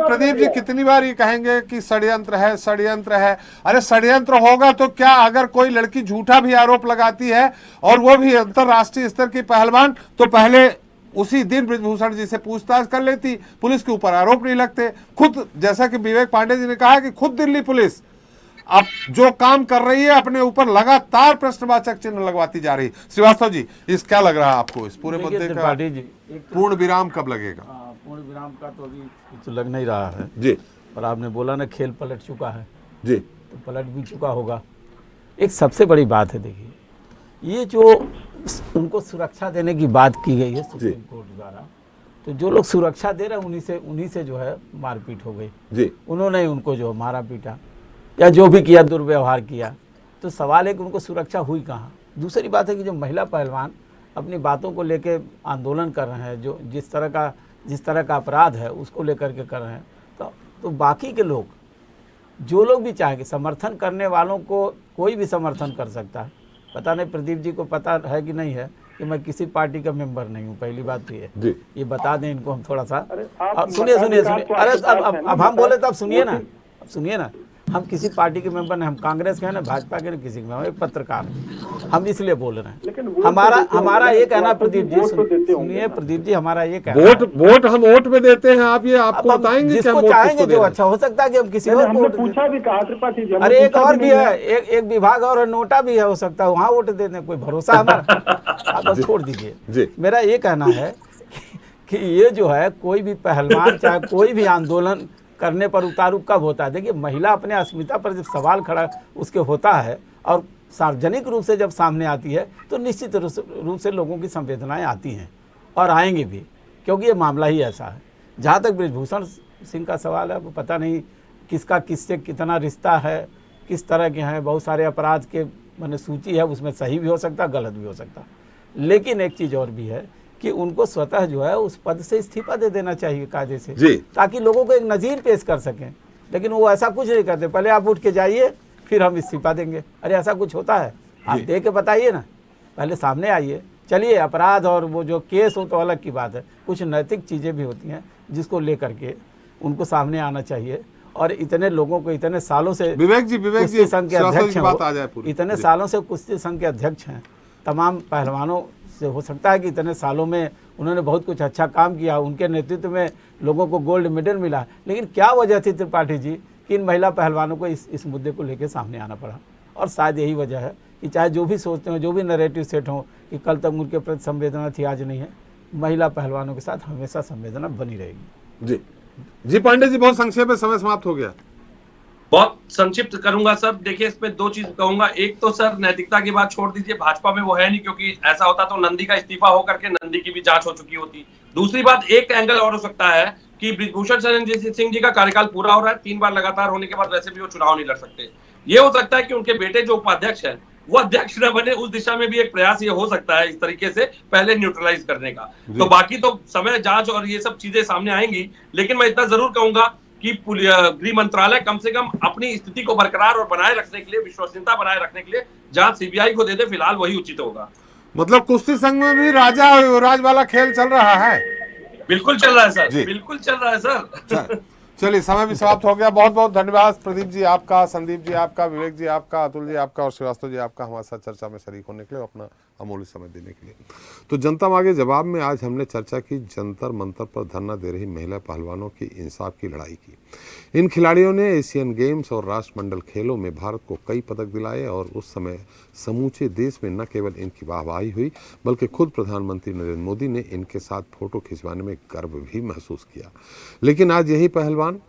प्रदीप जी कितनी बार ये कहेंगे कि षड्यंत्र है। अरे षड्यंत्र होगा तो क्या, अगर कोई लड़की झूठा भी आरोप लगाती है और वो भी अंतरराष्ट्रीय स्तर की पहलवान, तो पहले उसी दिन ब्रिजभूषण जी से पूछताछ कर लेती, पुलिस के ऊपर आरोप नहीं लगते। खुद जैसा कि विवेक पांडे जी ने कहा कि खुद दिल्ली पुलिस अब जो काम कर रही है अपने ऊपर लगातार प्रश्नवाचक चिन्ह लगवाती जा रही। श्रीवास्तव जी, इस क्या लग रहा है आपको, इस पूरे मुद्दे का पूर्ण विराम कब लगेगा? पूर्ण विराम का तो अभी कुछ लग नहीं रहा है जी, और आपने बोला ना खेल पलट चुका है जी, तो पलट भी चुका होगा। एक सबसे बड़ी बात है, देखिए, ये जो उनको सुरक्षा देने की बात की गई है सुप्रीम कोर्ट द्वारा, तो जो लोग सुरक्षा दे रहे हैं उन्हीं से जो है मारपीट हो गई जी। उन्होंने उनको जो मारा पीटा या जो भी किया, दुर्व्यवहार किया, तो सवाल है कि उनको सुरक्षा हुई कहाँ। दूसरी बात है कि जो महिला पहलवान अपनी बातों को लेकर आंदोलन कर रहे हैं, जो जिस तरह का अपराध है उसको लेकर के कर रहे हैं, तो बाकी के लोग, जो लोग भी चाहेंगे, समर्थन करने वालों को कोई भी समर्थन कर सकता है। पता नहीं प्रदीप जी को पता है कि नहीं है कि मैं किसी पार्टी का मेंबर नहीं हूँ, पहली बात तो ये बता दें इनको हम थोड़ा सा। सुनिए, अरे अब हम बोले तो अब सुनिए ना, हम किसी पार्टी के मेंबर नहीं, हम कांग्रेस के हैं ना, भाजपा के, ना किसी के, हम एक पत्रकार, हम इसलिए बोल रहे हैं। हमारा ये कहना, प्रदीप जी सुनिए, प्रदीप जी हमारा ये कहना, वोट हम वोट में देते हैं, आप ये आपको बताएंगे जिसको चाहेंगे जो अच्छा हो सकता है कि हम किसी और को पूछा भी कहा त्रिपाठी जी। अरे एक और भी है, एक विभाग और नोटा भी है, हो सकता है वहाँ वोट देने, कोई भरोसा हमारा। आप छोड़ दीजिए। मेरा ये कहना है कि ये जो है, कोई भी पहलवान चाहे कोई भी आंदोलन करने पर उतारू कब होता है? देखिए, महिला अपने अस्मिता पर जब सवाल खड़ा उसके होता है और सार्वजनिक रूप से जब सामने आती है, तो निश्चित रूप से लोगों की संवेदनाएं आती हैं और आएंगे भी, क्योंकि ये मामला ही ऐसा है। जहाँ तक ब्रिजभूषण सिंह का सवाल है, वो पता नहीं किसका किससे कितना रिश्ता है, किस तरह के हैं। बहुत सारे अपराध के मैंने सूची है, उसमें सही भी हो सकता, गलत भी हो सकता। लेकिन एक चीज़ और भी है कि उनको स्वतः जो है उस पद से इस्तीफा दे देना चाहिए कायदे से, ताकि लोगों को एक नज़ीर पेश कर सकें। लेकिन वो ऐसा कुछ नहीं करते, पहले आप उठ के जाइए फिर हम इस्तीफा देंगे। अरे ऐसा कुछ होता है? आप दे के बताइए ना, पहले सामने आइए। चलिए, अपराध और वो जो केस हो तो अलग की बात है, कुछ नैतिक चीज़ें भी होती हैं जिसको लेकर के उनको सामने आना चाहिए। और इतने लोगों को इतने सालों से विवेक जी कुश्ती संघ के अध्यक्ष बात आ जाए पूरी। इतने सालों से कुश्ती संघ के अध्यक्ष हैं, तमाम पहलवानों से हो सकता है कि इतने सालों में उन्होंने बहुत कुछ अच्छा काम किया, उनके नेतृत्व में लोगों को गोल्ड मेडल मिला, लेकिन क्या वजह थी त्रिपाठी जी कि इन महिला पहलवानों को इस मुद्दे को लेकर सामने आना पड़ा? और शायद यही वजह है कि चाहे जो भी सोचते हो, जो भी नैरेटिव सेट हो कि कल तक उनके प्रति संवेदना थी, आज नहीं है, महिला पहलवानों के साथ हमेशा संवेदना बनी रहेगी। जी जी पांडे जी, बहुत संक्षेप में, समय समाप्त हो गया। बहुत संक्षिप्त करूंगा सर। देखिए, इसमें दो चीज कहूंगा। एक तो सर नैतिकता की बात छोड़ दीजिए, भाजपा में वो है नहीं, क्योंकि ऐसा होता तो नंदी का इस्तीफा होकर के नंदी की भी जांच हो चुकी होती। दूसरी बात, एक एंगल और हो सकता है कि बृजभूषण शरण सिंह जी का कार्यकाल पूरा हो रहा है, 3 बार लगातार होने के बाद वैसे भी वो चुनाव नहीं लड़ सकते। ये हो सकता है कि उनके बेटे जो उपाध्यक्ष है वो अध्यक्ष न बने, उस दिशा में भी एक प्रयास ये हो सकता है इस तरीके से पहले न्यूट्रलाइज करने का। तो बाकी तो समय जांच और ये सब चीजें सामने आएंगी, लेकिन मैं इतना जरूर कहूंगा कि गृह मंत्रालय कम से कम अपनी स्थिति को बरकरार और बनाए रखने के लिए, विश्वसनीयता बनाए रखने के लिए जांच सीबीआई को दे दे, फिलहाल वही उचित होगा। मतलब कुश्ती संघ में भी राजा और युवराज वाला खेल चल रहा है। बिल्कुल चल रहा है सर, बिल्कुल चल रहा है सर। चलिए, समय भी समाप्त हो गया। बहुत बहुत धन्यवाद प्रदीप जी आपका, संदीप जी आपका, विवेक जी आपका, अतुल जी आपका और श्रीवास्तव जी आपका हमारे साथ चर्चा में शरीक होने के लिए, अपना अमूल्य समय देने के लिए। तो जनता मांगे जवाब में आज हमने चर्चा की जंतर मंतर पर धरना दे रही महिला पहलवानों की इंसाफ की लड़ाई की। इन खिलाड़ियों ने एशियन गेम्स और राष्ट्रमंडल खेलों में भारत को कई पदक दिलाए और उस समय समूचे देश में न केवल इनकी वाहवाही हुई, बल्कि खुद प्रधानमंत्री नरेंद्र मोदी ने इनके साथ फोटो खिंचवाने में गर्व भी महसूस किया। लेकिन आज यही पहलवान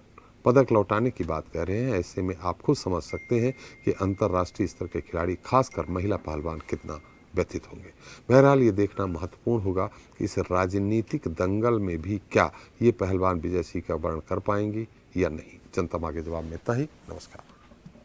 पदक लौटाने की बात कर रहे हैं। ऐसे में आप खुद समझ सकते हैं कि अंतर्राष्ट्रीय स्तर के खिलाड़ी, खासकर महिला पहलवान, कितना व्यथित होंगे। बहरहाल ये देखना महत्वपूर्ण होगा कि इस राजनीतिक दंगल में भी क्या ये पहलवान विजय सिंह का वर्ण कर पाएंगी या नहीं। जनता मांगे जवाब में इतना ही। नमस्कार।